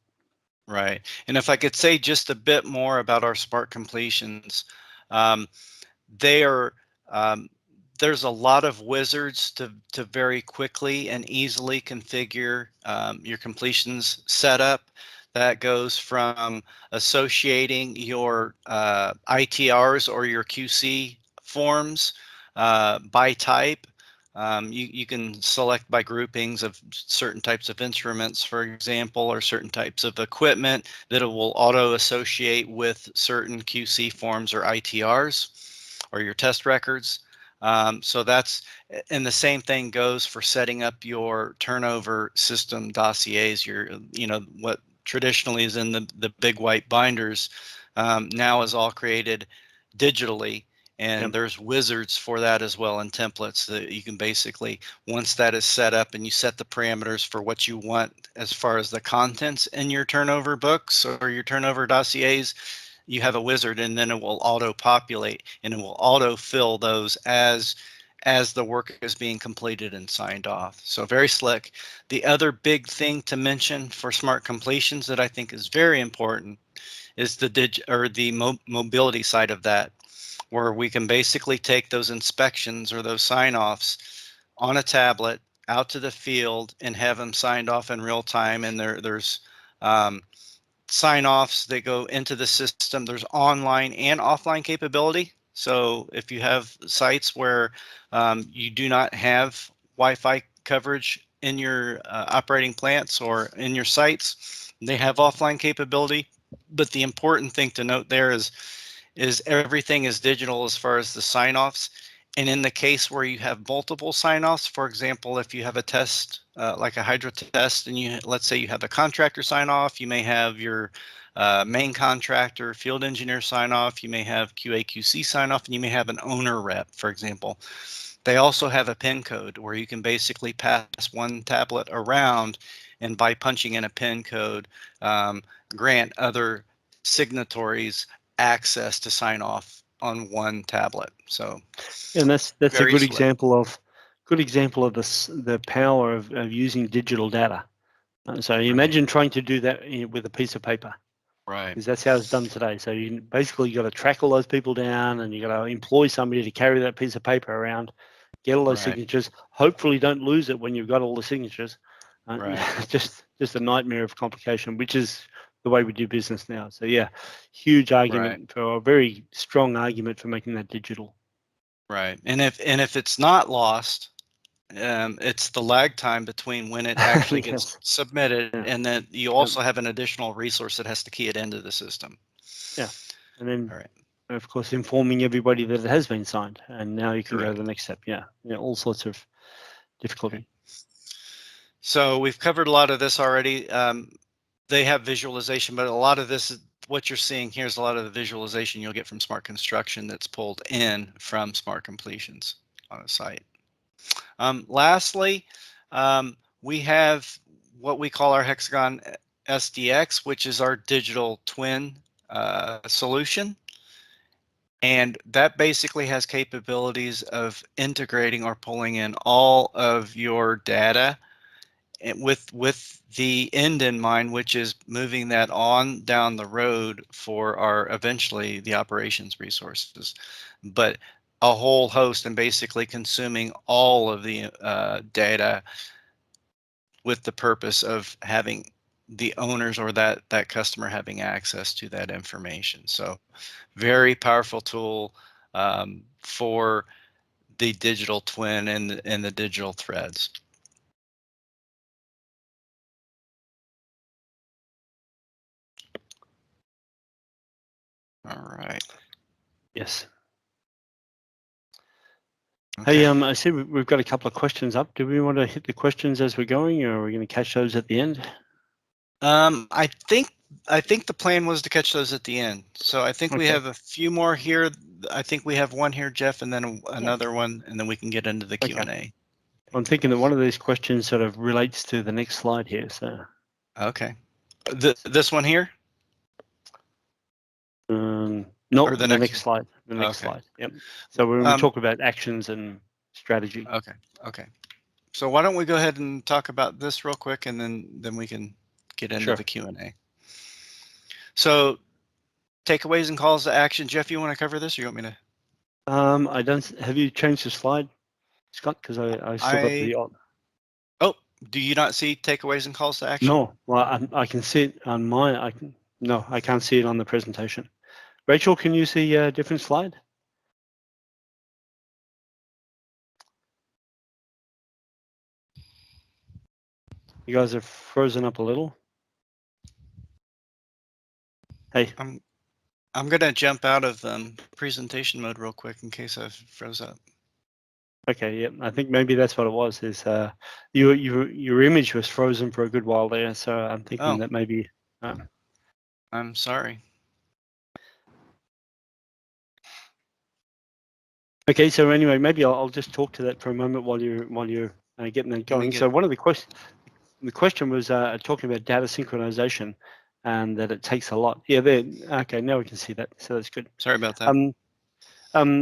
Right. And if I could say just a bit more about our smart completions, they are there's a lot of wizards to very quickly and easily configure your completions setup. That goes from associating your ITRs or your QC forms by type. You can select by groupings of certain types of instruments, for example, or certain types of equipment that it will auto associate with certain QC forms or ITRs or your test records. So that's, and the same thing goes for setting up your turnover system dossiers, what traditionally is in the big white binders, now is all created digitally. And there's wizards for that as well, and templates that you can basically, once that is set up and you set the parameters for what you want as far as the contents in your turnover books or your turnover dossiers, you have a wizard, and then it will auto populate and it will auto fill those as the work is being completed and signed off. So very slick. The other big thing to mention for smart completions that I think is very important is the mobility side of that, where we can basically take those inspections or those sign-offs on a tablet out to the field and have them signed off in real time. And there's sign-offs that go into the system. There's online and offline capability. So if you have sites where you do not have Wi-Fi coverage in your operating plants or in your sites, they have offline capability. But the important thing to note there is everything is digital as far as the sign-offs. And in the case where you have multiple sign-offs, for example, if you have a test like a hydro test, and let's say you have a contractor sign-off, you may have your main contractor, field engineer sign-off, you may have QA/QC sign-off, and you may have an owner rep, for example. They also have a PIN code where you can basically pass one tablet around, and by punching in a PIN code, grant other signatories access to sign off on one tablet. So, and that's a very good slick. example of the power of using digital data. So you imagine trying to do that with a piece of paper, Right. because that's how it's done today. So you basically got to track all those people down, and you got to employ somebody to carry that piece of paper around, get all those Right. signatures. Hopefully, don't lose it when you've got all the signatures. Right. Just a nightmare of complication, which is the way we do business now. So yeah, huge argument for a very strong argument for making that digital. Right. And if it's not lost, it's the lag time between when it actually gets Yes. submitted, Yeah. and then you also have an additional resource that has to key it into the system. Yeah. And then, All right. of course, informing everybody that it has been signed, and now you can go Correct. to the next step. Yeah. All sorts of difficulty. So we've covered a lot of this already. they have visualization, but a lot of this is what you're seeing here is a lot of the visualization you'll get from Smart Construction that's pulled in from Smart Completions on a site. Lastly, we have what we call our Hexagon SDX, which is our digital twin solution. And that basically has capabilities of integrating or pulling in all of your data with the end in mind, which is moving that on down the road for our eventually the operations resources, but a whole host and basically consuming all of the data with the purpose of having the owners or that customer having access to that information. So very powerful tool for the digital twin and the digital threads. All right. Yes. Okay. Hey, I see we've got a couple of questions up. Do we want to hit the questions as we're going, or are we going to catch those at the end? I think the plan was to catch those at the end. So I think we Okay. have a few more here. I think we have one here, Jeff, and then another one, and then we can get into the Okay. Q&A. I'm thinking that one of these questions sort of relates to the next slide here. So. Okay. This one here? No, Or the next slide. The next Okay. slide. Yep. So when we talk about actions and strategy. Okay. Okay. So why don't we go ahead and talk about this real quick, and then we can get into the Q&A. So takeaways and calls to action. Jeff, you want to cover this, or you want me to? I don't. Have you changed the slide, Scott? Because I still got the. Oh, do you not see takeaways and calls to action? No, well, I can see it on my. No, I can't see it on the presentation. Rachel, can you see a different slide? You guys are frozen up a little. Hey. I'm gonna jump out of presentation mode real quick in case I froze up. Okay, yeah, I think maybe that's what it was. Is your image was frozen for a good while there, so I'm thinking that maybe. I'm sorry. Okay, so anyway, maybe I'll just talk to that for a moment while you're getting that going. So one of the question was talking about data synchronization, and that it takes a lot. Yeah, there. Okay, now we can see that. So that's good. Sorry about that.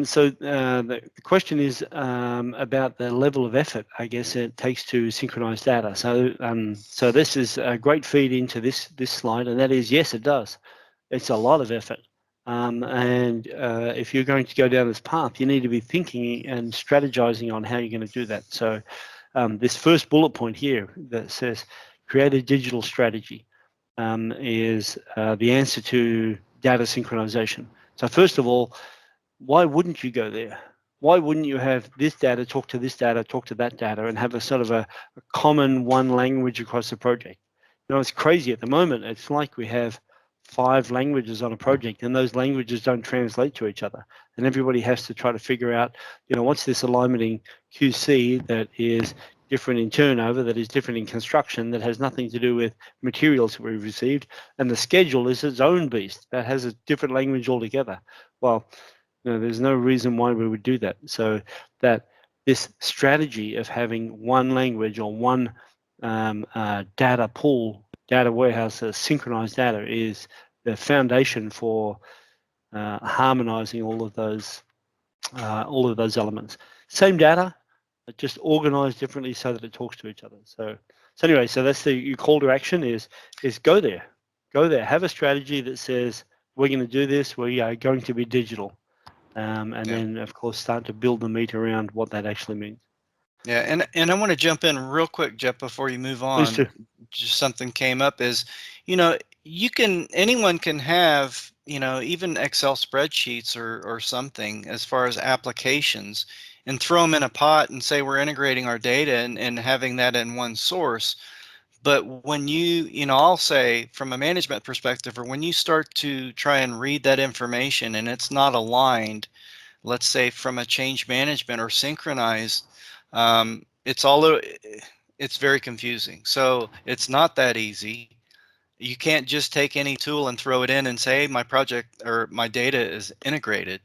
So the question is about the level of effort, I guess, it takes to synchronize data. So this is a great feed into this slide, and that is, yes, it does. It's a lot of effort. And if you're going to go down this path, you need to be thinking and strategizing on how you're going to do that. So this first bullet point here that says create a digital strategy is the answer to data synchronization. So first of all, why wouldn't you go there? Why wouldn't you have this data talk to this data, talk to that data, and have a sort of a common one language across the project? You know, it's crazy at the moment. It's like we have 5 languages on a project, and those languages don't translate to each other. And everybody has to try to figure out, you know, what's this alignment in QC that is different in turnover, that is different in construction, that has nothing to do with materials that we've received, and the schedule is its own beast that has a different language altogether. Well, you know, there's no reason why we would do that. So that this strategy of having one language or one data pool, data warehouse, synchronized data is the foundation for harmonizing all of those elements. Same data, but just organized differently so that it talks to each other. So anyway, so that's your call to action is go there, have a strategy that says we're going to do this. We are going to be digital. Then, of course, start to build the meat around what that actually means. Yeah, and I want to jump in real quick, Jeff, before you move on. Please do. Just something came up is, you know, anyone can have, you know, even Excel spreadsheets or something as far as applications, and throw them in a pot and say we're integrating our data and having that in one source. But when you know, I'll say from a management perspective, or when you start to try and read that information and it's not aligned, let's say from a change management or synchronized, it's very confusing. So it's not that easy. You can't just take any tool and throw it in and say, hey, my project or my data is integrated,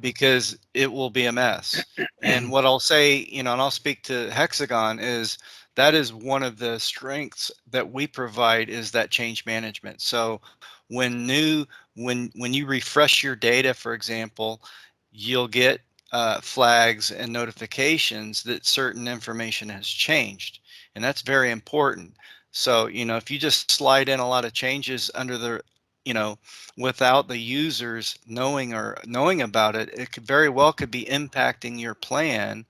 because it will be a mess. And what I'll say, and I'll speak to Hexagon, is that is one of the strengths that we provide, is that change management. So when you refresh your data, for example, you'll get flags and notifications that certain information has changed, and that's very important. So if you just slide in a lot of changes under the without the users knowing about it, it could very well could be impacting your plan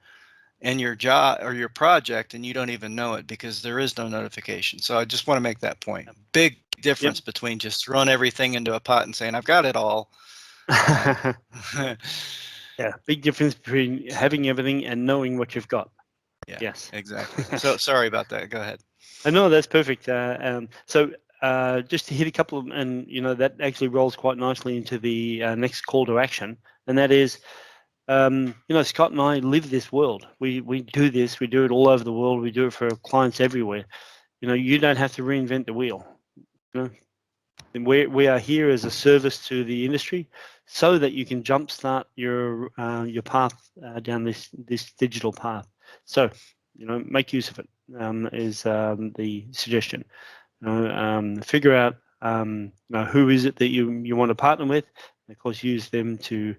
and your job or your project, and you don't even know it because there is no notification. So I just want to make that point. A big difference between just throwing everything into a pot and saying, I've got it all. Yeah, big difference between having everything and knowing what you've got. Yeah, yes, exactly. So sorry about that. Go ahead. No, that's perfect. So just to hit a couple of, and that actually rolls quite nicely into the next call to action, and that is, Scott and I live this world. We do this. We do it all over the world. We do it for clients everywhere. You don't have to reinvent the wheel. And we are here as a service to the industry, so that you can jumpstart your path down this digital path. So make use of it, is the suggestion. Figure out who is it that you want to partner with, and of course use them to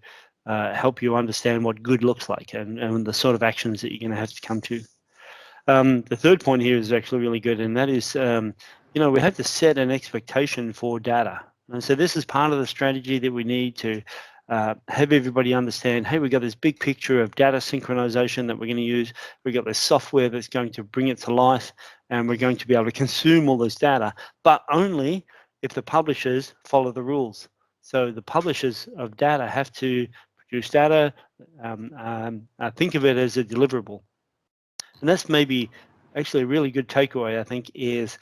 help you understand what good looks like, and the sort of actions that you're going to have to come to. The third point here is actually really good, and that is, we have to set an expectation for data. And so this is part of the strategy that we need to have everybody understand, hey, we've got this big picture of data synchronization that we're going to use. We've got this software that's going to bring it to life, and we're going to be able to consume all this data, but only if the publishers follow the rules. So the publishers of data have to produce data, think of it as a deliverable. And that's maybe actually a really good takeaway, I think, is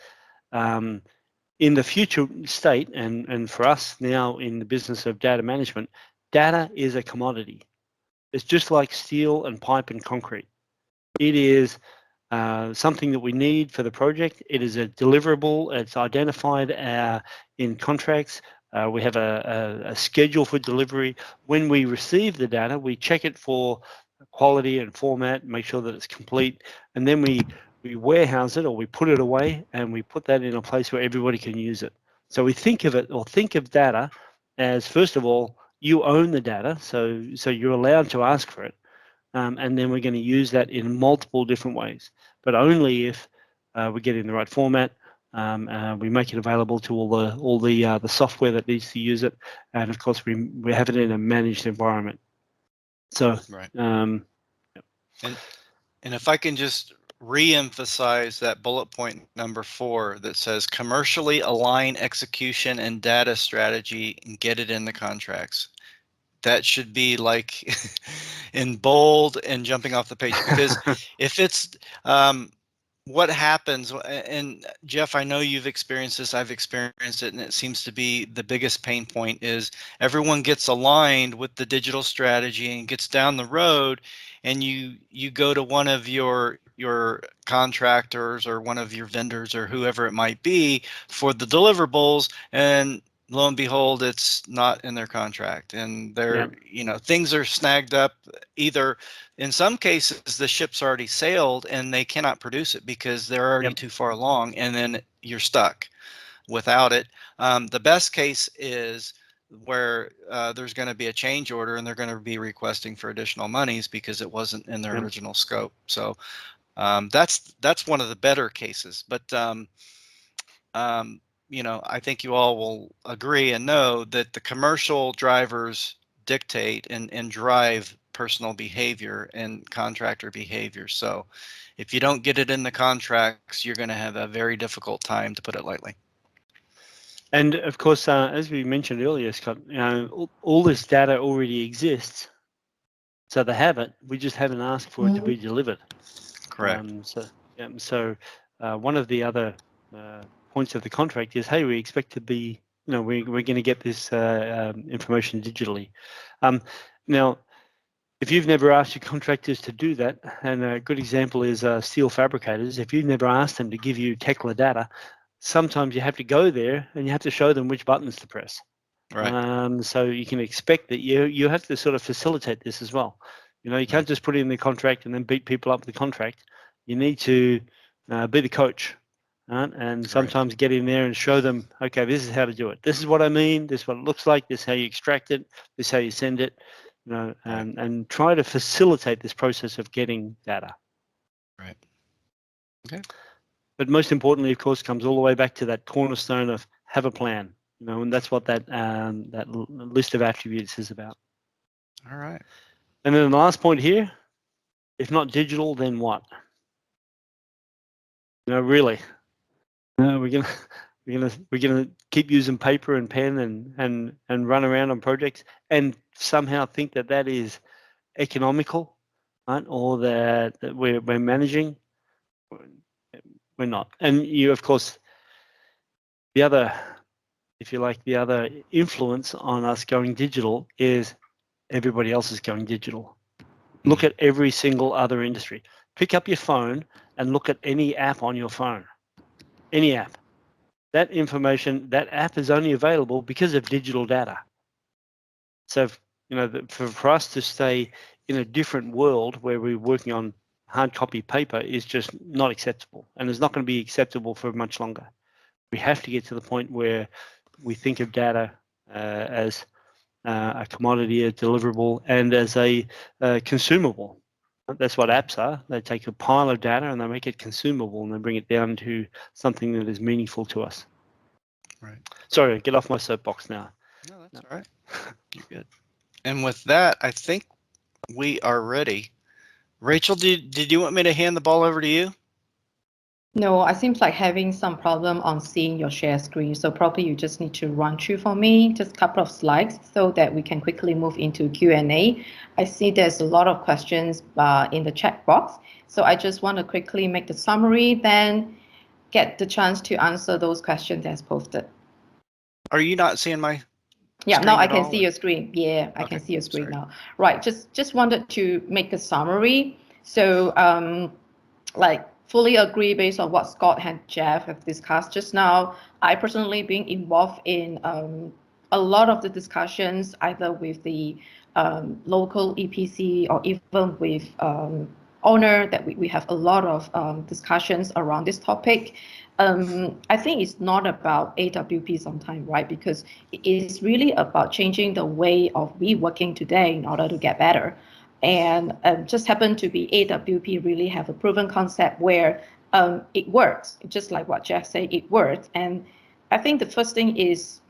in the future state, and for us now in the business of data management, data is a commodity. It's just like steel and pipe and concrete. It is something that we need for the project. It is a deliverable. It's identified in contracts. We have a schedule for delivery. When we receive the data, we check it for quality and format, make sure that it's complete, and then we warehouse it, or we put it away, and we put that in a place where everybody can use it. So we think of it, or think of data as, first of all, you own the data, so you're allowed to ask for it, and then we're going to use that in multiple different ways, but only if we get it in the right format. We make it available to all the software that needs to use it, and of course we have it in a managed environment. So right. And if I can just re-emphasize that bullet point number 4 that says commercially align execution and data strategy and get it in the contracts. That should be like in bold and jumping off the page, because if it's what happens, and Jeff, I know you've experienced this, I've experienced it, and it seems to be the biggest pain point, is everyone gets aligned with the digital strategy and gets down the road, and you go to one of your contractors or one of your vendors or whoever it might be for the deliverables, and lo and behold, it's not in their contract, and they're things are snagged up. Either in some cases the ship's already sailed and they cannot produce it because they're already too far along, and then you're stuck without it. The best case is where there's going to be a change order and they're going to be requesting for additional monies because it wasn't in their original scope. So that's one of the better cases. But I think you all will agree and know that the commercial drivers dictate and drive personal behavior and contractor behavior. So if you don't get it in the contracts, you're going to have a very difficult time, to put it lightly. And of course, as we mentioned earlier, Scott, all this data already exists. So they have it. We just haven't asked for it to be delivered. Correct. So one of the other points of the contract is, hey, we expect to be, we're going to get this information digitally. Now, if you've never asked your contractors to do that, and a good example is steel fabricators, if you've never asked them to give you Tekla data, sometimes you have to go there and you have to show them which buttons to press. Right. So you can expect that you have to sort of facilitate this as well. You can't just put it in the contract and then beat people up with the contract. You need to be the coach, right? And sometimes get in there and show them, okay, this is how to do it. This is what I mean. This is what it looks like. This is how you extract it. This is how you send it. And try to facilitate this process of getting data. Right. Okay. But most importantly, of course, comes all the way back to that cornerstone of have a plan. And that's what that list of attributes is about. All right. And then the last point here, if not digital, then what? Really, we're gonna keep using paper and pen and run around on projects and somehow think that is economical, right? Or that we're managing. We're not. And of course, the other, if you like, the other influence on us going digital is everybody else is going digital. Look at every single other industry. Pick up your phone and look at any app on your phone. Any app. That information, that app is only available because of digital data. So, for us to stay in a different world where we're working on hard copy paper is just not acceptable. And it's not going to be acceptable for much longer. We have to get to the point where we think of data as a commodity, a deliverable, and as a consumable. That's what apps are. They take a pile of data and they make it consumable and they bring it down to something that is meaningful to us. Right. Sorry, get off my soapbox now. No, that's all right. You're good. And with that, I think we are ready. Rachel, did you want me to hand the ball over to you? No, I seems like having some problem on seeing your share screen. So probably you just need to run through for me, just a couple of slides so that we can quickly move into Q&A. I see there's a lot of questions in the chat box. So I just want to quickly make the summary, then get the chance to answer those questions as posted. Are you not seeing my Yeah, screen now I at can all, see or- your screen. Yeah, I Okay, can see your screen sorry. now. Right, just wanted to make a summary. So like fully agree based on what Scott and Jeff have discussed just now. I personally being involved in a lot of the discussions, either with the local EPC or even with owner, that we have a lot of discussions around this topic. I think it's not about AWP sometimes, right? Because it is really about changing the way of we working today in order to get better. And just happened to be AWP really have a proven concept where it works, just like what Jeff said, it works. And I think the first thing is,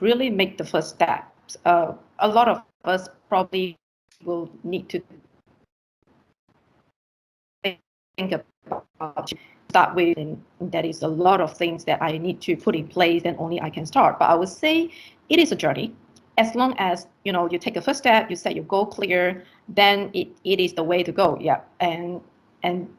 really make the first steps. A lot of us probably will need to think about start with, and that is a lot of things that I need to put in place, and only I can start. But I would say it is a journey. As long as you take a first step, you set your goal clear, then it is the way to go. Yeah. And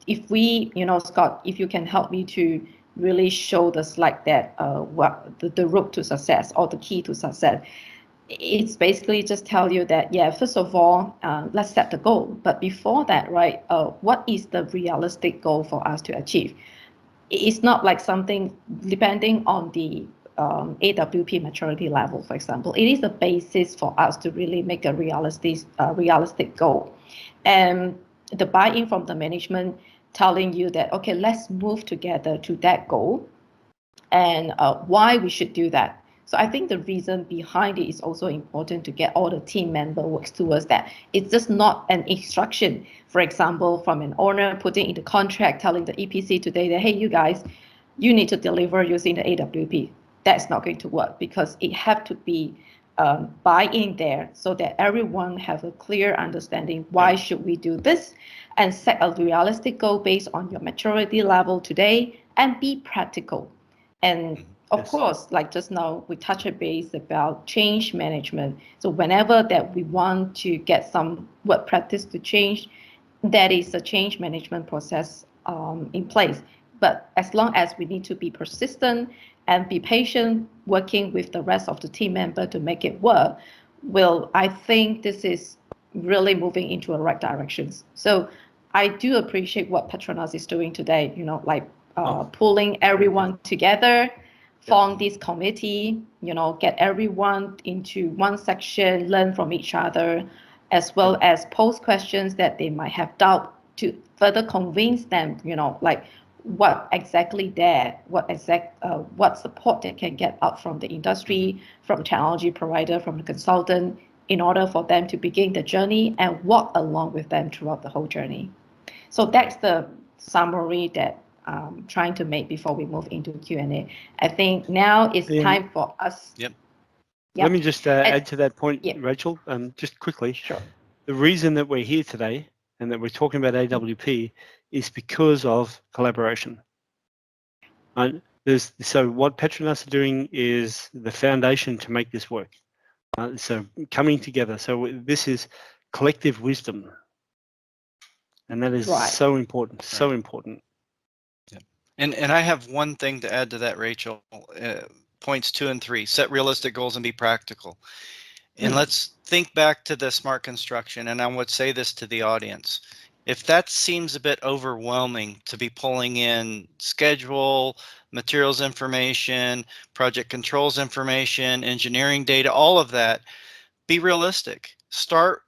if we, Scott, if you can help me to really show the slide that what the route to success or the key to success. It's basically just tell you that, yeah, first of all, let's set the goal. But before that, right, what is the realistic goal for us to achieve? It's not like something depending on the AWP maturity level, for example. It is the basis for us to really make a realistic goal. And the buy-in from the management telling you that, okay, let's move together to that goal and why we should do that. So I think the reason behind it is also important to get all the team member works towards that. It's just not an instruction, for example, from an owner putting in the contract, telling the EPC today that, hey, you guys, you need to deliver using the AWP. That's not going to work because it have to be buy-in there so that everyone have a clear understanding why should we do this, and set a realistic goal based on your maturity level today and be practical. And of course, like just now, we touched a base about change management. So whenever that we want to get some work practice to change, that is a change management process in place. But as long as we need to be persistent and be patient, working with the rest of the team member to make it work, I think this is really moving into the right directions. So I do appreciate what Petronas is doing today, like pulling everyone together, form this committee, get everyone into one section, learn from each other, as well as pose questions that they might have doubt to further convince them, like what exactly what support they can get out from the industry, from technology provider, from the consultant, in order for them to begin the journey and walk along with them throughout the whole journey. So that's the summary that I'm trying to make before we move into Q&A. I think now it's time for us. Yep. Let me just add to that point, yeah. Rachel, just quickly. Sure. The reason that we're here today and that we're talking about AWP is because of collaboration. So what Petronas are doing is the foundation to make this work. So coming together. So this is collective wisdom. And that is so important, so important. Yeah. And I have one thing to add to that, Rachel. Points 2 and 3, set realistic goals and be practical. And let's think back to the smart construction. And I would say this to the audience. If that seems a bit overwhelming to be pulling in schedule, materials information, project controls information, engineering data, all of that, be realistic. Start,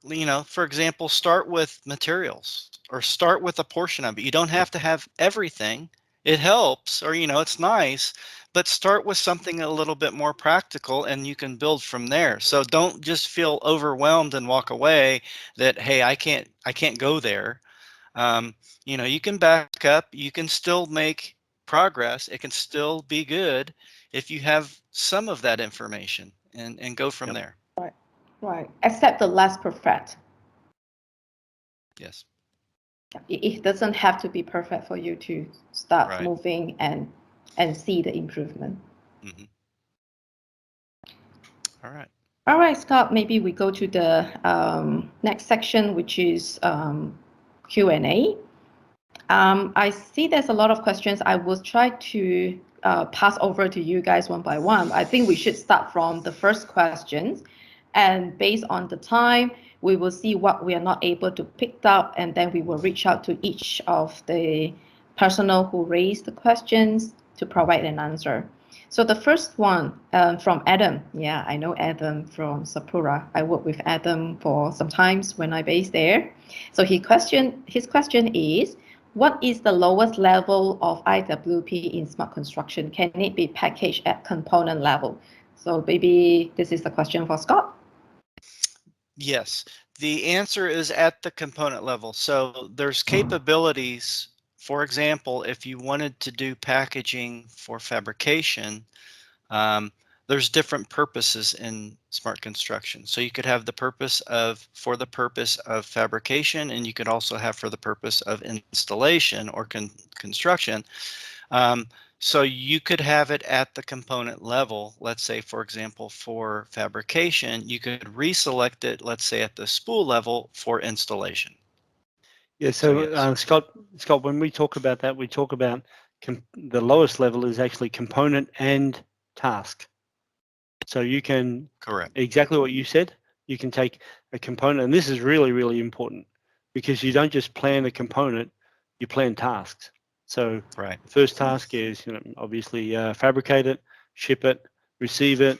for example, start with materials or start with a portion of it. You don't have to have everything. It helps, or, it's nice, but start with something a little bit more practical and you can build from there. So don't just feel overwhelmed and walk away that, hey, I can't go there. You can back up, you can still make progress. It can still be good if you have some of that information and go from there. Right. Except the last perfect. Yes. It doesn't have to be perfect for you to start moving and see the improvement. Mm-hmm. All right. All right, Scott, maybe we go to the next section, which is Q&A. I see there's a lot of questions. I will try to pass over to you guys one by one. I think we should start from the first questions. And based on the time, we will see what we are not able to pick up, and then we will reach out to each of the personnel who raised the questions to provide an answer. So the first one from Adam. Yeah, I know Adam from Sapura. I worked with Adam for some times when I based there. So his question is, what is the lowest level of IWP in smart construction? Can it be packaged at component level? So maybe this is the question for Scott. Yes, the answer is at the component level. So there's capabilities. For example, if you wanted to do packaging for fabrication, there's different purposes in smart construction. So you could have the purpose for the purpose of fabrication, and you could also have for the purpose of installation or construction. So you could have it at the component level. Let's say, for example, for fabrication, you could reselect it, let's say at the spool level for installation. Yeah, so Scott, when we talk about that, we talk about the lowest level is actually component and task. So you can, exactly what you said, you can take a component, and this is really, really important because you don't just plan a component, you plan tasks. So the first task is, obviously fabricate it, ship it, receive it,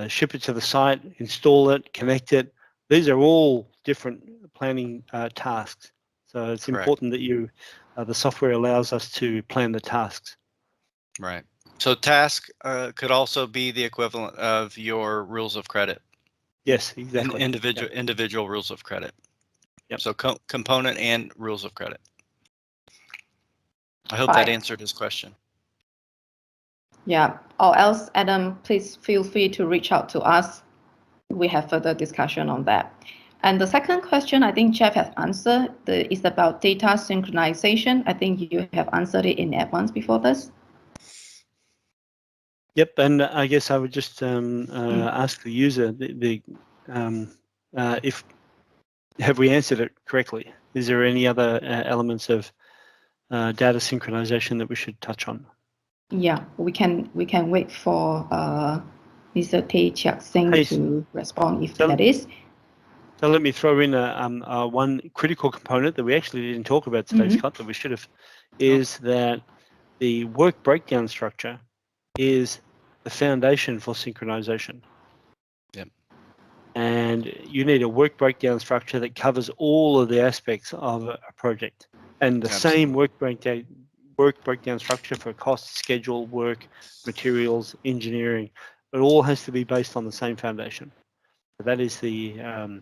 ship it to the site, install it, connect it. These are all different planning tasks. So it's important that the software allows us to plan the tasks. Right. So task could also be the equivalent of your rules of credit. Yes, exactly. Individual rules of credit. Yep. So component and rules of credit. I hope that answered his question. Yeah. Or else, Adam, please feel free to reach out to us. We have further discussion on that. And the second question, I think Jeff has answered, is about data synchronization. I think you have answered it in advance before this. Yep, and I guess I would just ask the user if have we answered it correctly? Is there any other elements of data synchronization that we should touch on? Yeah, we can wait for Mr. Tay Chiak Singh to respond if that is. So let me throw in one critical component that we actually didn't talk about today, Scott, that we should have, is that the work breakdown structure is the foundation for synchronization. Yep. And you need a work breakdown structure that covers all of the aspects of a project. And the same work breakdown structure for cost, schedule, work, materials, engineering, it all has to be based on the same foundation. So that is the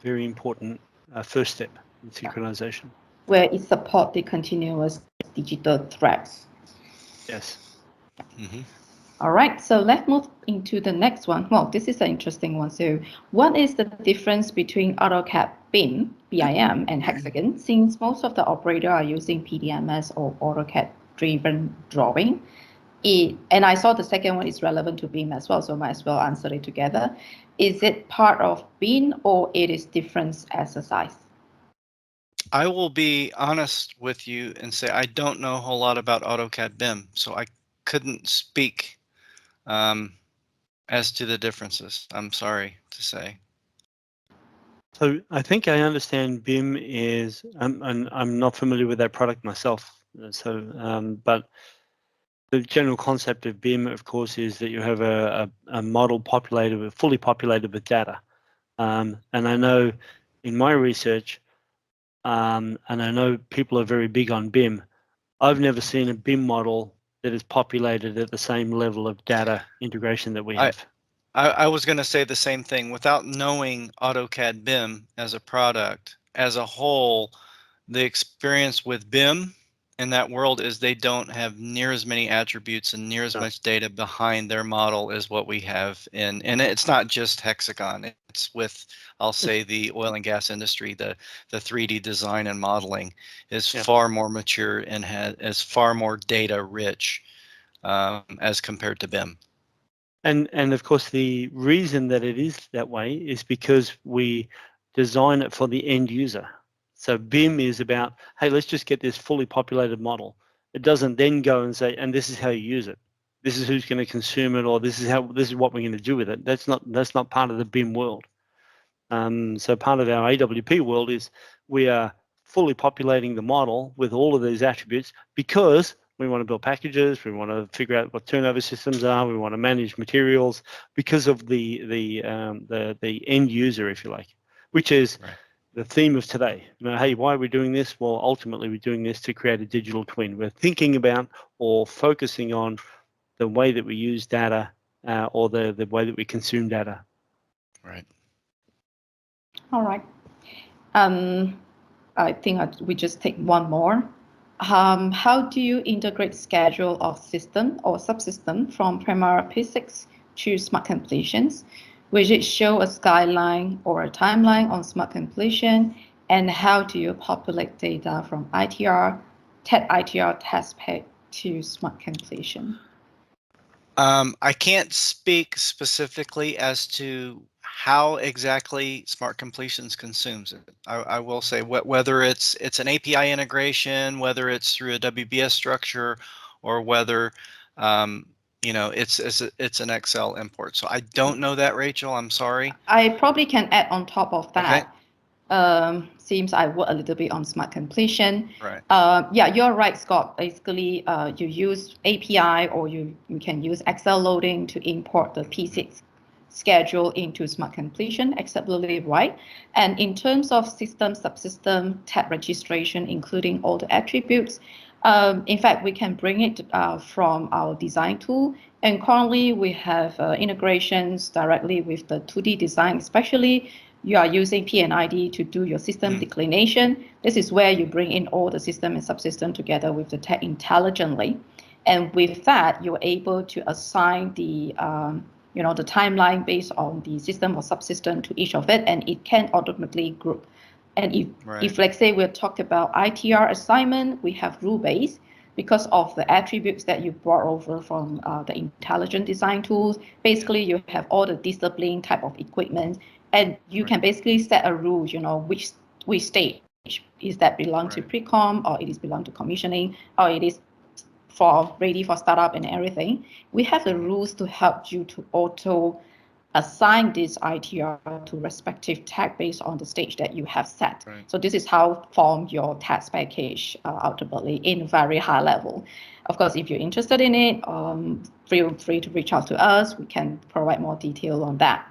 very important first step in synchronization. Where it supports the continuous digital threads. Yes. Mm-hmm. All right, so let's move into the next one. Well, this is an interesting one. So what is the difference between AutoCAD BIM, and Hexagon, since most of the operators are using PDMS or AutoCAD-driven drawing? And I saw the second one is relevant to BIM as well, so might as well answer it together. Is it part of BIM or it is different exercise? I will be honest with you and say I don't know a whole lot about AutoCAD BIM, so I couldn't speak as to the differences. I'm sorry to say. So I think I understand BIM is, and I'm not familiar with that product myself. So, but the general concept of BIM, of course, is that you have a model fully populated with data. And I know in my research, and I know people are very big on BIM, I've never seen a BIM model that is populated at the same level of data integration that we have. I was going to say the same thing. Without knowing AutoCAD BIM as a product, as a whole, the experience with BIM in that world is they don't have near as many attributes and near as much data behind their model as what we have in, and it's not just Hexagon. It's with, I'll say, the oil and gas industry. The 3D design and modeling is far more mature and is far more data rich as compared to BIM. And of course, the reason that it is that way is because we design it for the end user. So BIM is about, hey, let's just get this fully populated model. It doesn't then go and say, and this is how you use it. This is who's going to consume it, or this is what we're going to do with it. That's not part of the BIM world. So part of our AWP world is we are fully populating the model with all of these attributes because we want to build packages, we want to figure out what turnover systems are, we want to manage materials because of the end user, if you like, which is the theme of today. You know, hey, why are we doing this? Well, ultimately, we're doing this to create a digital twin. We're thinking about or focusing on the way that we use data or the way that we consume data. Right. All right. I think we just take one more. How do you integrate schedule of system or subsystem from primary physics to smart completions? Will it show a skyline or a timeline on smart completion? And how do you populate data from ITR test bed to smart completion? I can't speak specifically as to how exactly Smart Completions consumes it. I will say whether it's an API integration, whether it's through a WBS structure, or whether it's an Excel import. So I don't know that, Rachel. I'm sorry. I probably can add on top of that. Okay. Seems I work a little bit on smart completion. Right. Yeah, you're right, Scott. Basically, you use API or you can use Excel loading to import the P6 schedule into smart completion, acceptably right. And in terms of system, subsystem, tab registration, including all the attributes, in fact, we can bring it from our design tool. And currently, we have integrations directly with the 2D design, especially you are using PNID to do your system declination. This is where you bring in all the system and subsystem together with the tech intelligently. And with that, you're able to assign the the timeline based on the system or subsystem to each of it, and it can automatically group. And if let's say we'll talk about ITR assignment, we have rule-based because of the attributes that you brought over from the intelligent design tools. Basically, you have all the discipline type of equipment, and you can basically set a rule, which stage is that belong to pre-com, or it is belong to commissioning, or it is ready for startup and everything. We have the rules to help you to auto assign this ITR to respective tag based on the stage that you have set. Right. So this is how form your task package ultimately in very high level. Of course, if you're interested in it, feel free to reach out to us. We can provide more detail on that.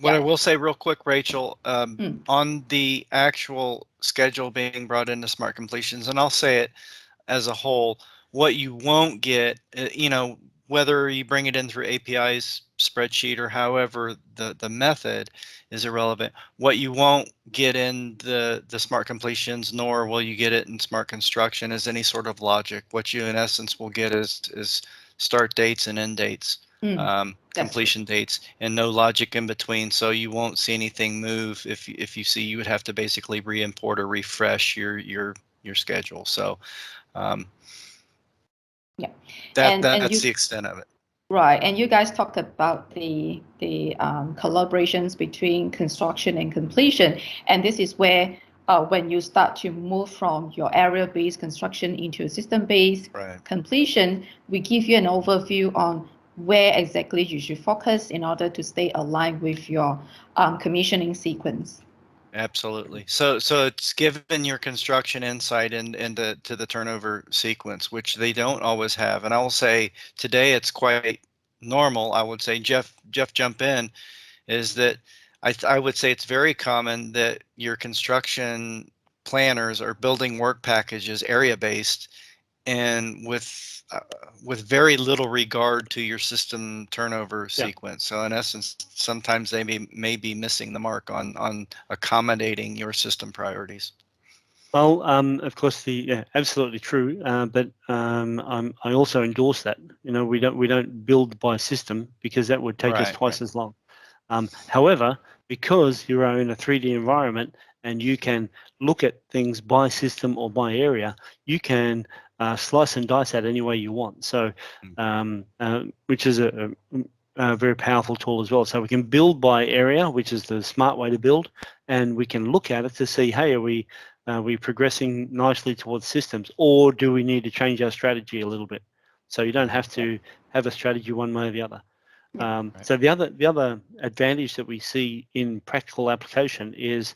What I will say real quick, Rachel, on the actual schedule being brought into smart completions, and I'll say it as a whole, what you won't get, whether you bring it in through APIs, spreadsheet, or however the method is irrelevant. What you won't get in the smart completions, nor will you get it in smart construction, is any sort of logic. What you in essence will get is start dates and end dates. Completion dates, and no logic in between, so you won't see anything move. If you see, you would have to basically re-import or refresh your schedule. So that's the extent of it. Right, and you guys talked about the collaborations between construction and completion, and this is where when you start to move from your area-based construction into a system-based completion, we give you an overview on where exactly you should focus in order to stay aligned with your commissioning sequence. Absolutely. So it's given your construction insight into the turnover sequence, which they don't always have. And I will say today it's quite normal. I would say, Jeff, jump in, is that I would say it's very common that your construction planners are building work packages area-based and with very little regard to your system turnover sequence. So in essence, sometimes they may be missing the mark on accommodating your system priorities. Well, of course, absolutely true. But I also endorse that. We don't build by system, because that would take us twice as long. However, because you are in a 3D environment and you can look at things by system or by area, you can slice and dice that any way you want. So, which is a very powerful tool as well. So we can build by area, which is the smart way to build, and we can look at it to see, hey, are we progressing nicely towards systems, or do we need to change our strategy a little bit? So you don't have to have a strategy one way or the other. So the other advantage that we see in practical application is,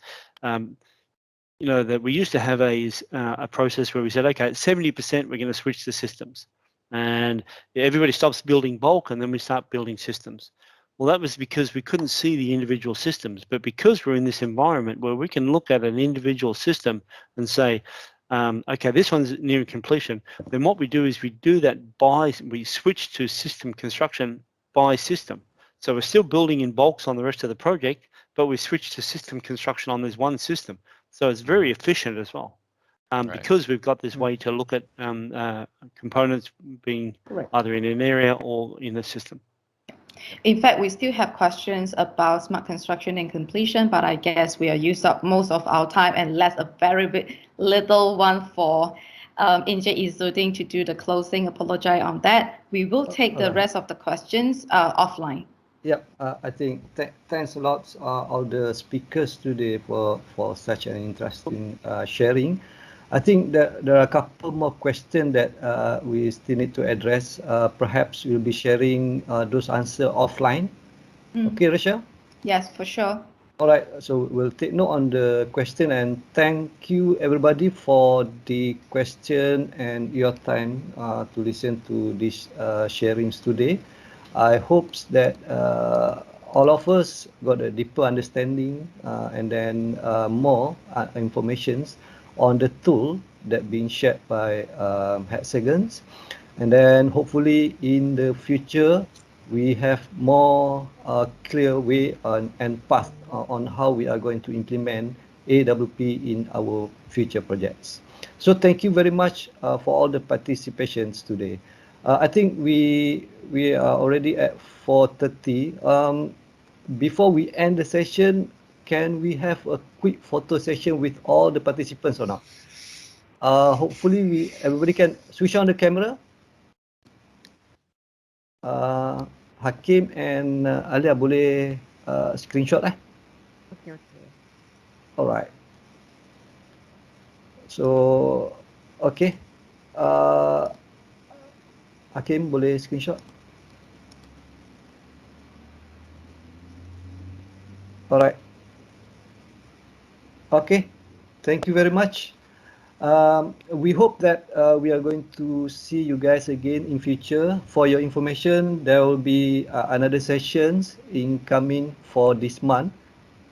that we used to have a process where we said, okay, 70% we're going to switch to systems, and everybody stops building bulk, and then we start building systems. Well, that was because we couldn't see the individual systems, but because we're in this environment where we can look at an individual system and say, okay, this one's near completion, then what we do is we switch to system construction by system. So we're still building in bulks on the rest of the project, but we switch to system construction on this one system. So it's very efficient as well, because we've got this way to look at components being either in an area or in the system. In fact, we still have questions about smart construction and completion, but I guess we are used up most of our time and left a very little one for Inje Izudin to do the closing. Apologize on that. We will take the rest of the questions offline. Yep, I think thanks a lot all the speakers today for such an interesting sharing. I think that there are a couple more questions that we still need to address. Perhaps we'll be sharing those answers offline. Okay, Rachel? Yes, for sure. All right, so we'll take note on the question, and thank you everybody for the question and your time to listen to these sharings today. I hope that all of us got a deeper understanding and then more informations on the tool that being shared by Hexagons, and then hopefully in the future we have more clear way and path on how we are going to implement AWP in our future projects. So thank you very much for all the participations today. I think we are already at 4:30. Before we end the session, can we have a quick photo session with all the participants or not? Hopefully everybody can switch on the camera. Hakim and Alia boleh screenshot Okay. Alright. So, okay. Hakim boleh screenshot. All right. Okay. Thank you very much. We hope that we are going to see you guys again in future. For your information, there will be another sessions incoming for this month.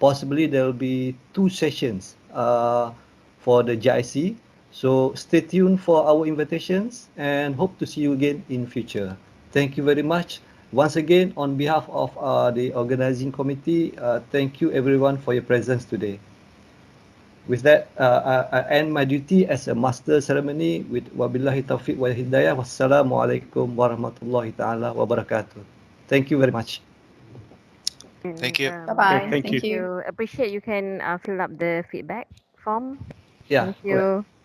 Possibly there will be 2 sessions for the JIC. So stay tuned for our invitations and hope to see you again in future. Thank you very much. Once again, on behalf of the organizing committee, thank you everyone for your presence today. With that, I end my duty as a master ceremony with wabillahi taufiq wal hidayah. Wassalamualaikum warahmatullahi taala wabarakatuh. Thank you very much. Thank you. Bye bye. thank Thank you. you. Appreciate you can fill up the feedback form. Yeah, Thank correct. you.